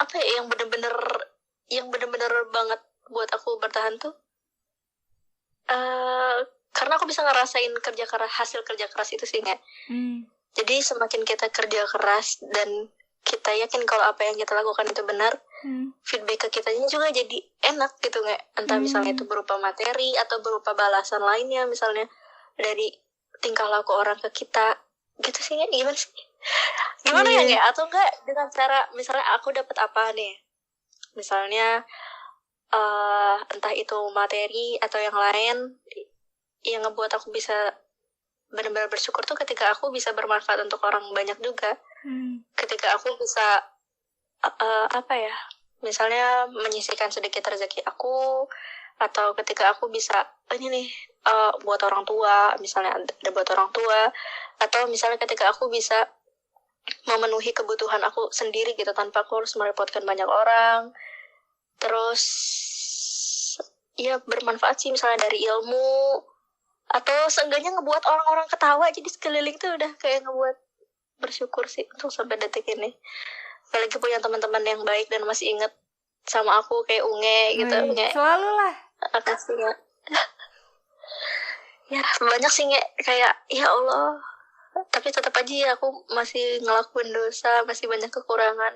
apa ya, yang bener-bener banget buat aku bertahan tuh karena aku bisa ngerasain hasil kerja keras itu sih nggak. Jadi semakin kita kerja keras dan kita yakin kalau apa yang kita lakukan itu benar, feedback ke kitanya juga jadi enak gitu nggak. Entah misalnya itu berupa materi atau berupa balasan lainnya, misalnya dari tingkah laku orang ke kita gitu sih nggak. Gimana ya nggak? Atau enggak dengan cara misalnya aku dapat apa nih, misalnya entah itu materi atau yang lain, yang ngebuat aku bisa benar-benar bersyukur tuh ketika aku bisa bermanfaat untuk orang banyak juga. Ketika aku bisa apa ya, misalnya menyisihkan sedikit rezeki aku, atau ketika aku bisa ini nih buat orang tua, misalnya ada buat orang tua, atau misalnya ketika aku bisa memenuhi kebutuhan aku sendiri gitu tanpa aku harus merepotkan banyak orang. Terus ya bermanfaat sih, misalnya dari ilmu, atau seenggaknya ngebuat orang-orang ketawa, jadi sekeliling tuh udah kayak ngebuat bersyukur sih untuk sampai detik ini. Apalagi punya teman-teman yang baik dan masih inget sama aku, kayak Unge gitu. Unge selalu lah. makasih ya. Ya banyak sih kayak ya Allah, tapi tetap aja ya aku masih ngelakuin dosa, masih banyak kekurangan,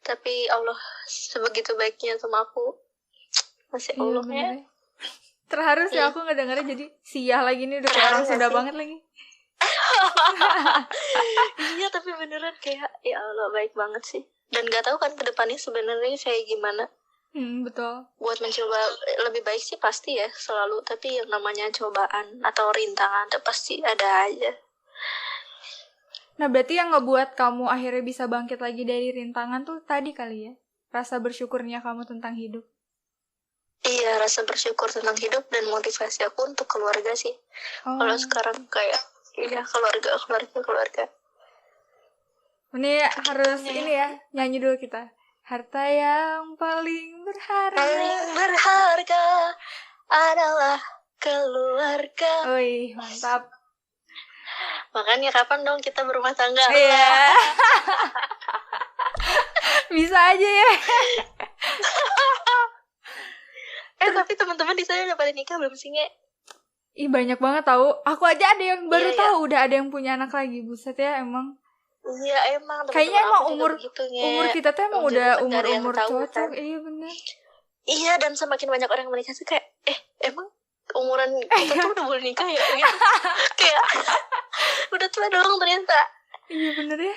tapi Allah sebegitu baiknya sama aku. Masih Allah ya. Terharu sih aku ngedengarnya, jadi siah lagi nih, udah kayak orang Sunda banget lagi. Iya, tapi beneran kayak ya Allah baik banget sih. Dan gak tahu kan kedepannya sebenarnya kayak gimana. Betul. Buat mencoba lebih baik sih pasti ya selalu, tapi yang namanya cobaan atau rintangan itu pasti ada aja. Nah berarti yang ngebuat kamu akhirnya bisa bangkit lagi dari rintangan tuh tadi kali ya, rasa bersyukurnya kamu tentang hidup. Iya, rasa bersyukur tentang hidup dan motivasi aku untuk keluarga sih. Kalau sekarang kayak iya, keluarga. Ini harus ini ya, nyanyi dulu kita. Harta yang paling berharga adalah keluarga. Wih, mantap. Makanya kapan dong kita berumah tangga? Iya. Bisa aja ya. Tapi teman-teman di sana udah pada nikah belum sih, Nge? Ih, banyak banget tahu. Aku aja ada yang baru tahu udah ada yang punya anak lagi. Buset ya, emang. Iya, emang. Kayaknya emang umur kita tuh emang udah umur cocok. Kan? Iya, bener. Iya, dan semakin banyak orang menikah tuh kayak, emang umuran kita tuh udah boleh nikah ya? Gitu. Kayak, udah tua dong ternyata. Iya, bener ya.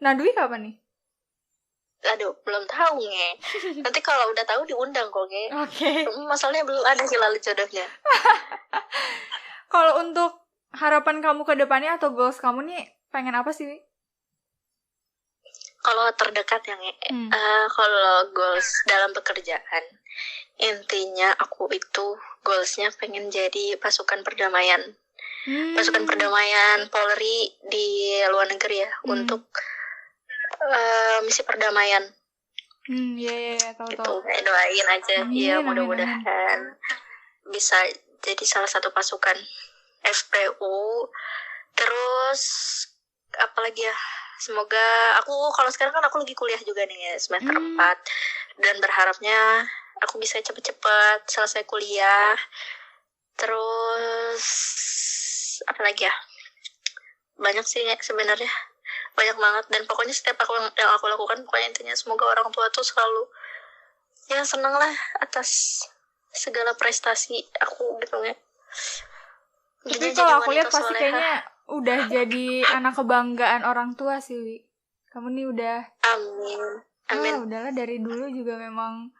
Nah, Dwi kapan nih? Aduh, belum tahu, Nge. Nanti kalau udah tahu diundang kok, Nge. Oke. Masalahnya belum ada hilal jodohnya. Kalau untuk harapan kamu ke depannya atau goals kamu nih, pengen apa sih? Kalau terdekat ya, Nge. Kalau goals dalam pekerjaan, intinya aku itu goalsnya pengen jadi pasukan perdamaian. Pasukan perdamaian Polri di luar negeri ya, untuk misi perdamaian. Tahu. Gitu, doain aja. Iya, mudah-mudahan bisa jadi salah satu pasukan. FPU. Terus apalagi ya, semoga kalau sekarang kan aku lagi kuliah juga nih ya, semester 4, dan berharapnya aku bisa cepet-cepet selesai kuliah. Terus apa lagi ya, banyak sih ya, sebenarnya banyak banget. Dan pokoknya setiap yang aku lakukan, pokoknya intinya semoga orang tua tuh selalu ya senang lah atas segala prestasi aku gitu ya. Tapi kalau aku lihat pasti kayaknya udah jadi anak kebanggaan orang tua sih, Wi. Kamu nih udah. Amin. Udahlah, dari dulu juga memang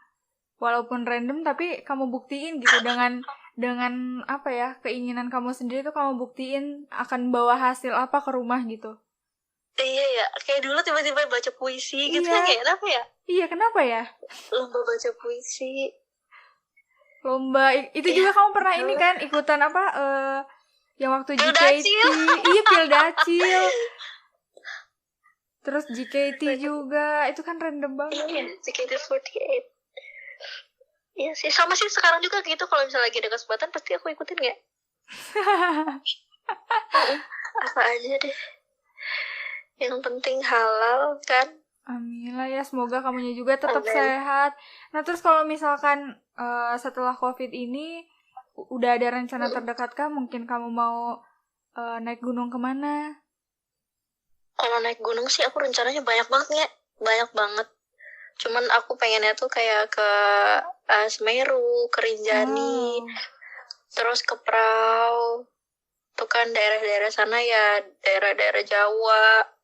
walaupun random tapi kamu buktiin gitu dengan apa ya, keinginan kamu sendiri tuh kamu buktiin akan bawa hasil apa ke rumah gitu. Iya ya, kayak dulu tiba-tiba baca puisi gitu kan, kayak kenapa ya? Iya, kenapa ya? Lomba baca puisi. Lomba itu juga kamu pernah ini kan ikutan apa? Yang waktu JKT. Iya, Pildacil. Terus JKT juga, itu kan random banget. Iya, JKT48. Iya sih, sama sih sekarang juga gitu. Kalau misalnya lagi ada kesempatan pasti aku ikutin ya. Apa aja deh. Yang penting halal kan. Amin lah ya, semoga kamunya juga tetap sehat. Nah terus kalau misalkan setelah COVID ini udah ada rencana terdekat kah? Mungkin kamu mau naik gunung kemana? Kalau naik gunung sih aku rencananya banyak banget ya, banyak banget. Cuman aku pengennya tuh kayak ke Semeru, ke Rinjani, terus ke Prau. Tuh kan daerah-daerah sana ya, daerah-daerah Jawa.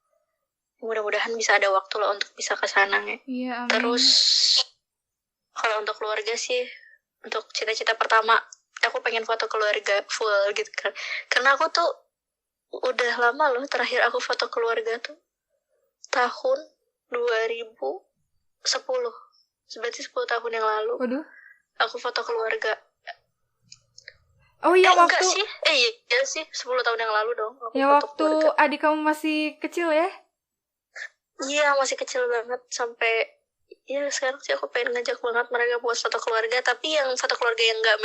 Mudah-mudahan bisa ada waktu loh untuk bisa ke sana ya. Iya, amin. Terus kalau untuk keluarga sih, untuk cita-cita pertama, aku pengen foto keluarga full gitu kan. Karena aku tuh udah lama loh terakhir aku foto keluarga tuh tahun 2010. Berarti 10 tahun yang lalu. Waduh. Aku foto keluarga. Oh iya, waktu enggak sih. Iya sih, 10 tahun yang lalu dong. Ya waktu keluarga. Adik kamu masih kecil ya? Iya, masih kecil banget. Sampai ya sekarang sih aku pengen ngajak banget mereka buat foto keluarga, tapi yang foto keluarga yang nggak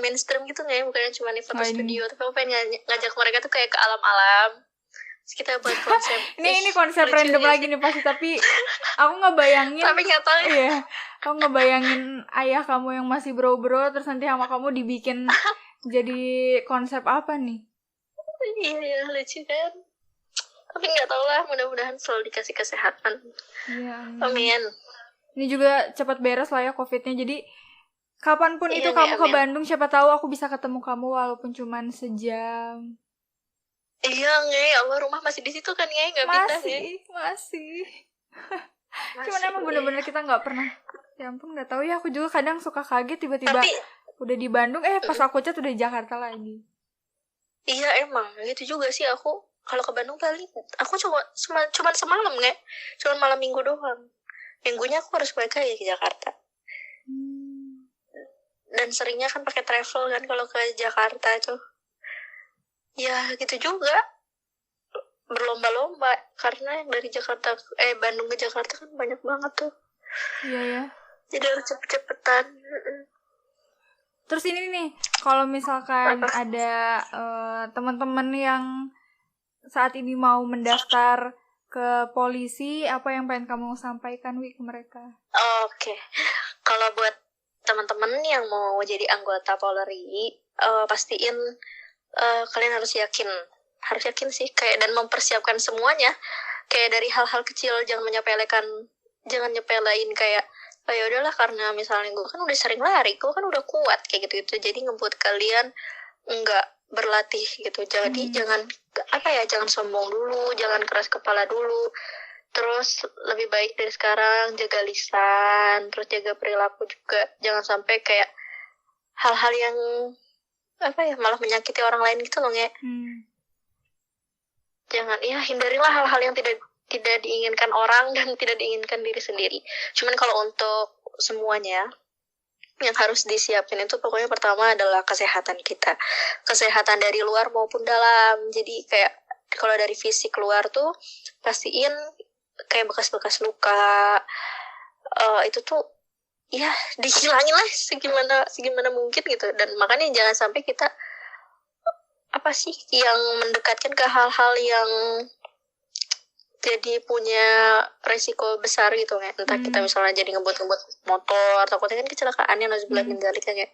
mainstream gitu nggak ya, bukannya cuma nih foto studio, tapi aku pengen ngajak mereka tuh kayak ke alam-alam. Terus kita buat konsep. ini konsep random lagi nih pasti, tapi aku nggak bayangin. Tapi nggak tahu. Iya, aku nggak bayangin ayah kamu yang masih bro terus nanti sama kamu dibikin jadi konsep apa nih? Iya lucu kan. Tapi nggak tahu lah, mudah-mudahan selalu dikasih kesehatan. Iya, amin. Ini juga cepat beres lah ya COVID-nya. Jadi kapanpun itu kamu ke Bandung, siapa tahu aku bisa ketemu kamu walaupun cuma sejam. Iya nggak, Allah, rumah masih di situ kan ya, nggak pindah ya? Masih. Cuman emang bener-bener kita nggak pernah. Ya ampun, nggak tahu ya, aku juga kadang suka kaget tiba-tiba udah di Bandung, pas aku chat udah di Jakarta lagi. Iya emang, gitu juga sih aku. Kalau ke Bandung paling aku cuma semalam nggak, cuma malam minggu doang. Minggunya aku harus balik lagi ke Jakarta. Dan seringnya kan pakai travel kan kalau ke Jakarta itu. Ya gitu juga, berlomba-lomba karena yang dari Bandung ke Jakarta kan banyak banget tuh. Iya ya. Jadi harus cepet-cepetan. Terus ini nih, kalau misalkan ada teman-teman yang saat ini mau mendaftar ke polisi, apa yang pengen kamu sampaikan, Wi, ke mereka? Oke. Kalau buat teman-teman yang mau jadi anggota Polri, pastiin kalian harus yakin sih, kayak dan mempersiapkan semuanya, kayak dari hal-hal kecil, jangan nyepelein kayak ya udahlah karena misalnya gue kan udah sering lari, gue kan udah kuat kayak gitu, jadi ngebuat kalian enggak berlatih gitu. Jadi jangan sombong dulu, jangan keras kepala dulu. Terus lebih baik dari sekarang jaga lisan, terus jaga perilaku juga, jangan sampai kayak hal-hal yang malah menyakiti orang lain gitu loh ya. Jangan, ya hindarilah hal-hal yang tidak diinginkan orang dan tidak diinginkan diri sendiri. Cuman kalau untuk semuanya yang harus disiapin itu pokoknya pertama adalah kesehatan kita. Kesehatan dari luar maupun dalam. Jadi kayak kalau dari fisik luar tuh pastiin kayak bekas-bekas luka itu tuh ya dihilangin lah segimana mungkin gitu. Dan makanya jangan sampai kita apa sih yang mendekatkan ke hal-hal yang jadi punya resiko besar gitu kan. Entah kita misalnya jadi ngebut-ngebut motor, takutnya kan kecelakaan yang harus min dzalik kan ya.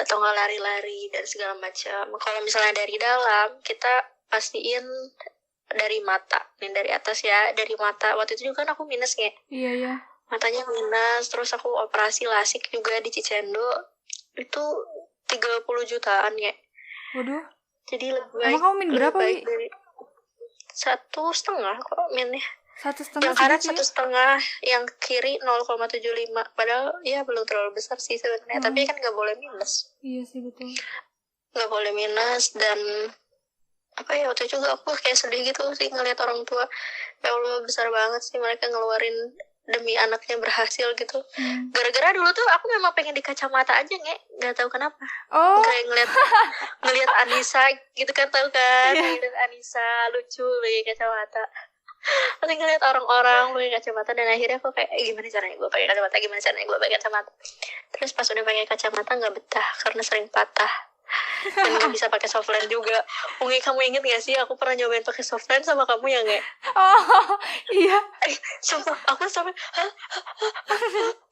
Atau nggak lari-lari dan segala macam. Kalau misalnya dari dalam, kita pastiin dari mata. Nih dari atas ya, dari mata. Waktu itu juga kan aku minus kayak. Iya. Matanya minus, terus aku operasi LASIK juga di Cicendo. Itu 30 jutaan ya. Waduh. Jadi lebih baik. Emang kamu min berapa, Wi? 1,5 kok minnya. 1,5. Yang kanan 1,5, yang kiri 0,75. Padahal ya belum terlalu besar sih sebenarnya. Tapi kan nggak boleh minus. Iya sih betul. Nggak boleh minus. Dan apa ya, waktu itu juga aku kayak sedih gitu sih ngeliat orang tua. Ya Allah, besar banget sih mereka ngeluarin demi anaknya berhasil gitu. Gara-gara dulu tuh aku memang pengen di kacamata aja nggak tahu kenapa. Kayak ngeliat Anissa gitu kan, tahu kan? Ngeliat Anissa lucu pakai kacamata. Nanti ngeliat orang-orang pakai kacamata, dan akhirnya aku kayak gimana caranya gue pakai kacamata. Terus pas udah pakai kacamata nggak betah karena sering patah. Dan gak bisa pakai softline juga. Ungi, kamu inget gak sih aku pernah nyobain pakai softline sama kamu ya nggak? Oh iya. Sumpah aku sampai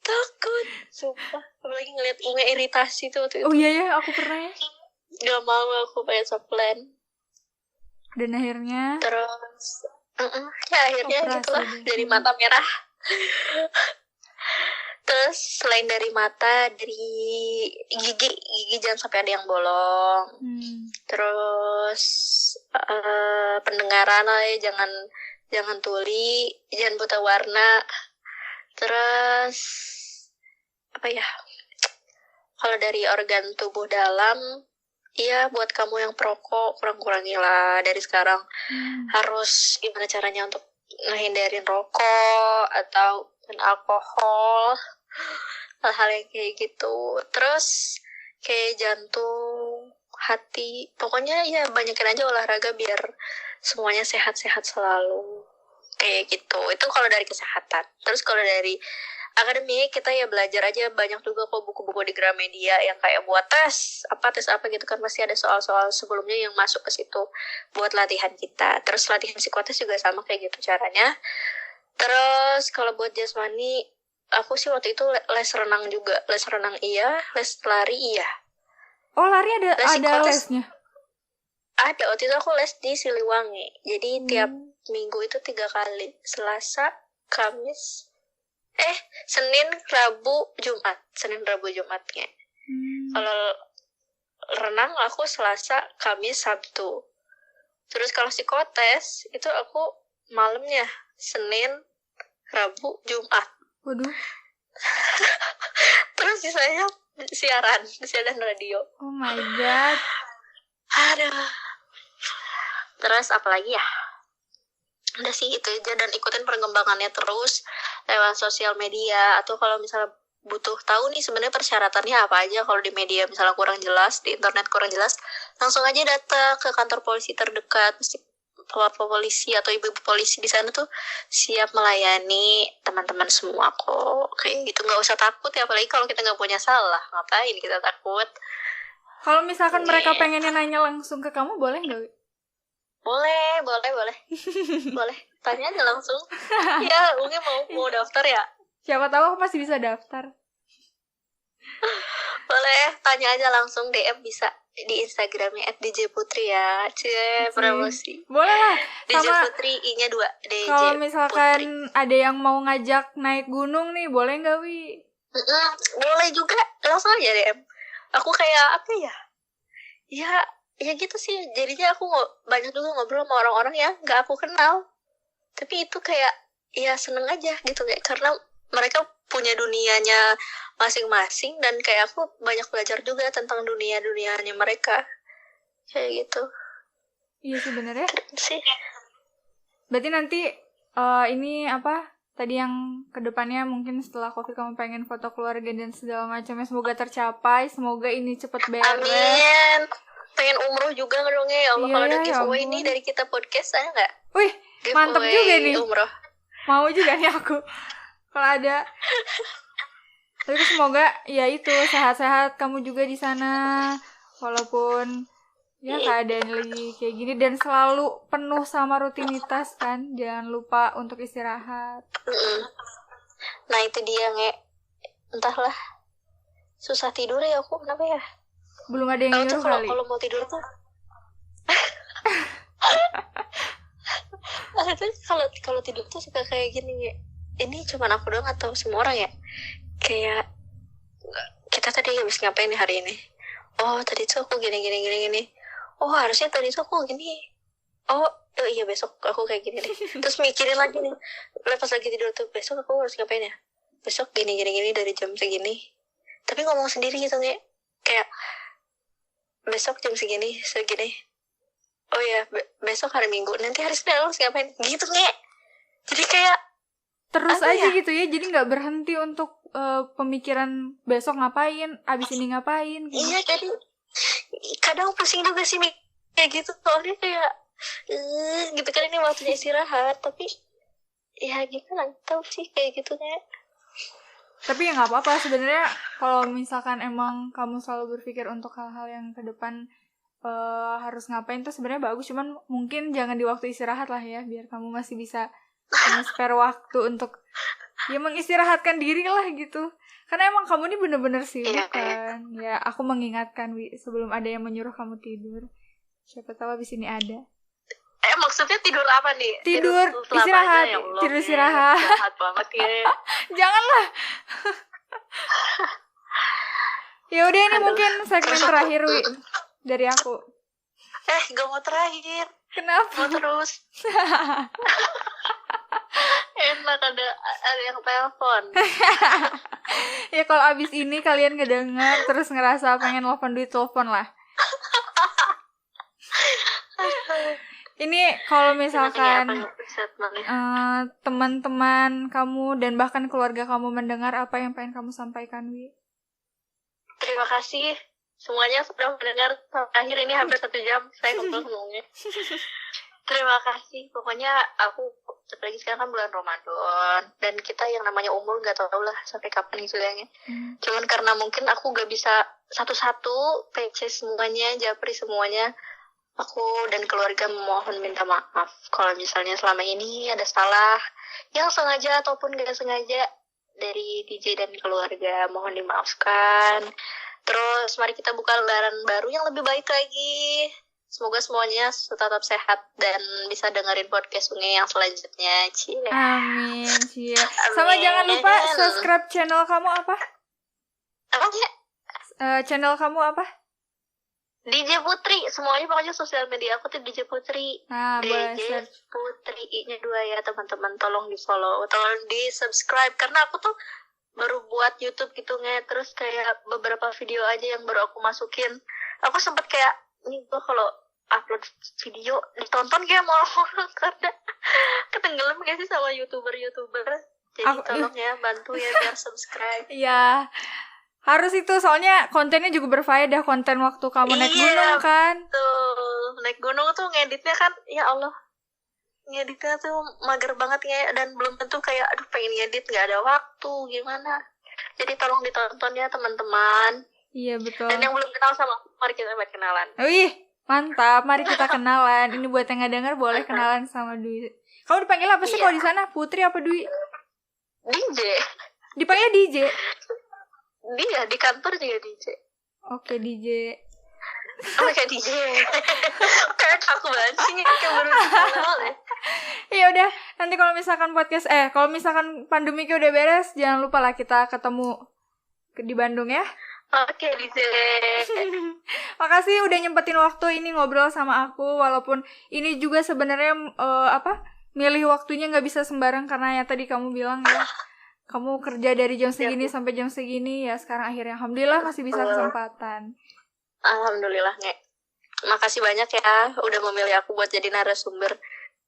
takut. Sumpah apalagi ngeliat Ungi iritasi tuh waktu itu. Oh iya aku pernah ya. Gak mau aku pakai softline. Dan akhirnya terus ya akhirnya gitulah dari mata merah. Terus selain dari mata, dari gigi jangan sampai ada yang bolong. Terus pendengaran lah ya, jangan tuli, jangan buta warna. Terus apa ya? Kalau dari organ tubuh dalam, iya buat kamu yang perokok kurang-kurangilah dari sekarang. Harus gimana caranya untuk ngehindarin rokok atau alkohol, hal-hal yang kayak gitu. Terus kayak jantung, hati, pokoknya ya banyakin aja olahraga biar semuanya sehat-sehat selalu kayak gitu. Itu kalau dari kesehatan. Terus kalau dari akademik, kita ya belajar aja, banyak juga kok buku-buku di Gramedia yang kayak buat tes apa gitu kan, pasti ada soal-soal sebelumnya yang masuk ke situ buat latihan kita. Terus latihan psikotes juga sama kayak gitu caranya. Terus kalau buat jasmani, aku sih waktu itu les renang juga. Les renang iya, les lari iya. Oh, lari ada lesnya? Ada, waktu itu aku les di Siliwangi. Jadi tiap minggu itu 3 kali. Selasa, Kamis, Senin, Rabu, Jumat. Senin, Rabu, Jumatnya. Kalau renang aku Selasa, Kamis, Sabtu. Terus kalau psikotes, itu aku malamnya. Senin, Rabu, Jumat. Waduh. Terus sisanya siaran radio. Oh my god. Aduh. Terus apa lagi ya? Udah sih itu aja, dan ikutin perkembangannya terus lewat sosial media. Atau kalau misalnya butuh tahu nih sebenarnya persyaratannya apa aja kalau di media misalnya kurang jelas, di internet kurang jelas, langsung aja datang ke kantor polisi terdekat. Mesti polisi atau ibu-ibu polisi di sana tuh siap melayani teman-teman semua kok. Kayak gitu, nggak usah takut ya, apalagi kalau kita nggak punya salah, ngapain kita takut. Kalau misalkan mereka pengennya nanya langsung ke kamu, boleh nggak? Boleh boleh, tanya aja langsung. Ya mungkin mau daftar ya, siapa tahu aku masih bisa daftar. boleh tanya aja langsung, DM bisa di Instagramnya @djputri ya. Promosi. Boleh lah. DJ Putri, I-nya 2. DJ kalau misalkan Putri. ada yang mau ngajak naik gunung nih, boleh nggak, Wi? Boleh juga, langsung aja DM. Aku kayak apa ya? Ya gitu sih. Jadinya aku banyak juga ngobrol sama orang-orang yang nggak aku kenal. Tapi itu kayak ya seneng aja gitu, kayak karena mereka punya dunianya masing-masing, dan kayak aku banyak belajar juga tentang dunianya mereka kayak gitu. Iya sebenarnya sih. Berarti nanti ini apa tadi yang kedepannya, mungkin setelah COVID kamu pengen foto keluarga dan segala macamnya, semoga tercapai, semoga ini cepet beres. Amin. Pengen umroh juga dong ya Allah. Kalau ada giveaway ini dari kita podcast, ada nggak? Wih, mantep juga nih. Umroh. Mau juga nih aku kalau ada. Tapi semoga ya itu sehat-sehat kamu juga di sana, walaupun Ya keadaan lagi kayak gini dan selalu penuh sama rutinitas kan. Jangan lupa untuk istirahat. Nah itu dia entahlah, susah tidur ya aku, kenapa ya? Belum ada yang nyuruh kali. Kalau mau tidur tuh kalau tidur tuh suka kayak gini ya. Ini cuma aku doang atau semua orang ya? Kayak kita tadi habis ngapain nih hari ini? Oh tadi tuh aku gini. Oh harusnya tadi tuh aku gini. Oh iya besok aku kayak gini deh. Terus mikirin lagi nih, pas lagi tidur tuh, besok aku harus ngapain ya? Besok gini dari jam segini. Tapi ngomong sendiri gitu kayak besok jam segini. Oh ya besok hari Minggu, nanti hari Senin harus ngapain gitu Jadi kayak terus aja ya? Gitu ya, jadi nggak berhenti untuk pemikiran besok ngapain, abis ini ngapain gitu. Iya, jadi kadang pusing juga sih kayak gitu, soalnya kayak gitu kan, ini waktunya istirahat, tapi ya gitu nggak tahu sih kayak gitu Tapi ya nggak apa-apa sebenarnya, kalau misalkan emang kamu selalu berpikir untuk hal-hal yang ke depan harus ngapain tuh sebenarnya bagus, cuman mungkin jangan di waktu istirahat lah ya, biar kamu masih bisa spare waktu untuk ya mengistirahatkan diri lah gitu. Karena emang kamu ini bener-bener sibuk kan. Ya aku mengingatkan sebelum ada yang menyuruh kamu tidur. Siapa tahu abis ini ada. Maksudnya tidur apa nih? Tidur istirahat. Ya Allah, tidur istirahat. Jahat banget ya. Janganlah. Ya udah, ini mungkin segmen terakhir Wi dari aku. Gak mau terakhir. Kenapa? Mau terus. Enak ada yang telepon. Ya kalau abis ini kalian ngedenger terus ngerasa pengen telepon duit, telepon lah. Ini kalau misalkan teman-teman kamu dan bahkan keluarga kamu mendengar, apa yang pengen kamu sampaikan, Wi? Terima kasih semuanya sudah mendengar sampai akhir ini, hampir 1 jam saya ngomongnya. Terima kasih. Pokoknya aku, apalagi sekarang kan bulan Ramadan, dan kita yang namanya umur nggak tahu lah sampai kapan istilahnya. Cuman karena mungkin aku nggak bisa satu-satu PC semuanya, japri semuanya, aku dan keluarga memohon minta maaf kalau misalnya selama ini ada salah yang sengaja ataupun nggak sengaja dari DJ dan keluarga, mohon dimaafkan. Terus mari kita buka lembaran baru yang lebih baik lagi. Semoga semuanya tetap sehat dan bisa dengerin podcast Unge yang selanjutnya. Cie. Amin, Cie. Sama jangan lupa subscribe channel kamu apa? Apa ya? Channel kamu apa? DJ Putri. Semuanya pokoknya sosial media aku tuh DJ Putri. Nah, DJ Putri, I-nya 2 ya teman-teman. Tolong di follow, tolong di subscribe. Karena aku tuh baru buat YouTube gitu terus kayak beberapa video aja yang baru aku masukin. Aku sempet kayak, ini gue kalau upload video ditonton kayak mau karena ketenggelam gak sih sama youtuber. Jadi tolong ya bantu ya biar subscribe. Iya, harus itu, soalnya kontennya juga berfaedah. Konten waktu kamu naik gunung kan. Tuh naik gunung tuh ngeditnya kan, ya Allah, ngeditnya tuh mager banget dan belum tentu kayak aduh pengen ngedit nggak ada waktu gimana. Jadi tolong ditonton ya teman-teman. Iya betul. Dan yang belum kenal sama aku, mari kita buat kenalan. Wih, mantap. Mari kita kenalan. Ini buat yang nggak dengar boleh kenalan sama Dwi. Kamu dipanggil apa sih kalau di sana? Putri apa Dwi? DJ. Dipanggil DJ? Dia di kantor juga DJ. Oke, DJ. Oh, kayak DJ. Kayak aku banget sih, kayak baru kenal ya. Ya udah, nanti kalau misalkan kalau misalkan pandemiknya udah beres, jangan lupa lah kita ketemu di Bandung ya. Oke, DJ. Makasih udah nyempetin waktu ini ngobrol sama aku, walaupun ini juga sebenarnya milih waktunya nggak bisa sembarang karena ya tadi kamu bilang ya, kamu kerja dari jam segini sampai jam segini, ya sekarang akhirnya alhamdulillah masih bisa kesempatan. Alhamdulillah, makasih banyak ya udah memilih aku buat jadi narasumber.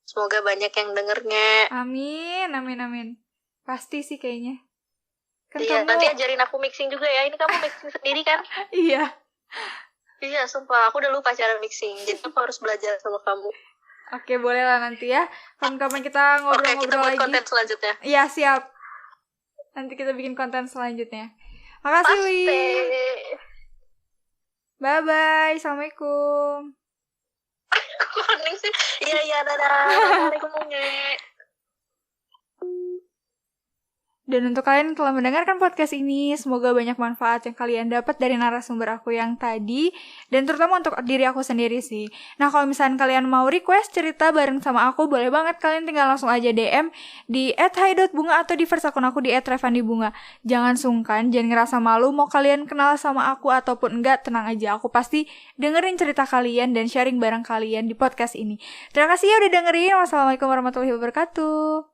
Semoga banyak yang denger, Amin. Pasti sih kayaknya. Kan iya, nanti ajarin aku mixing juga ya. Ini kamu mixing sendiri kan? Iya. Iya, sumpah aku udah lupa cara mixing. Jadi aku harus belajar sama kamu. Oke, boleh lah nanti ya. Kapan-kapan kita ngobrol-ngobrol lagi. Oke, kita buat konten selanjutnya. Iya, siap. Nanti kita bikin konten selanjutnya. Makasih, Wi. Bye-bye. Assalamualaikum. Kuning sih. Iya, dadah. Assalamualaikum Munge. Dan untuk kalian yang telah mendengarkan podcast ini, semoga banyak manfaat yang kalian dapat dari narasumber aku yang tadi, dan terutama untuk diri aku sendiri sih. Nah, kalau misalnya kalian mau request cerita bareng sama aku, boleh banget kalian tinggal langsung aja DM di @hai.bunga atau di first akun aku di @revandibunga. Jangan sungkan, jangan ngerasa malu mau kalian kenal sama aku ataupun enggak, tenang aja. Aku pasti dengerin cerita kalian dan sharing bareng kalian di podcast ini. Terima kasih ya udah dengerin. Wassalamualaikum warahmatullahi wabarakatuh.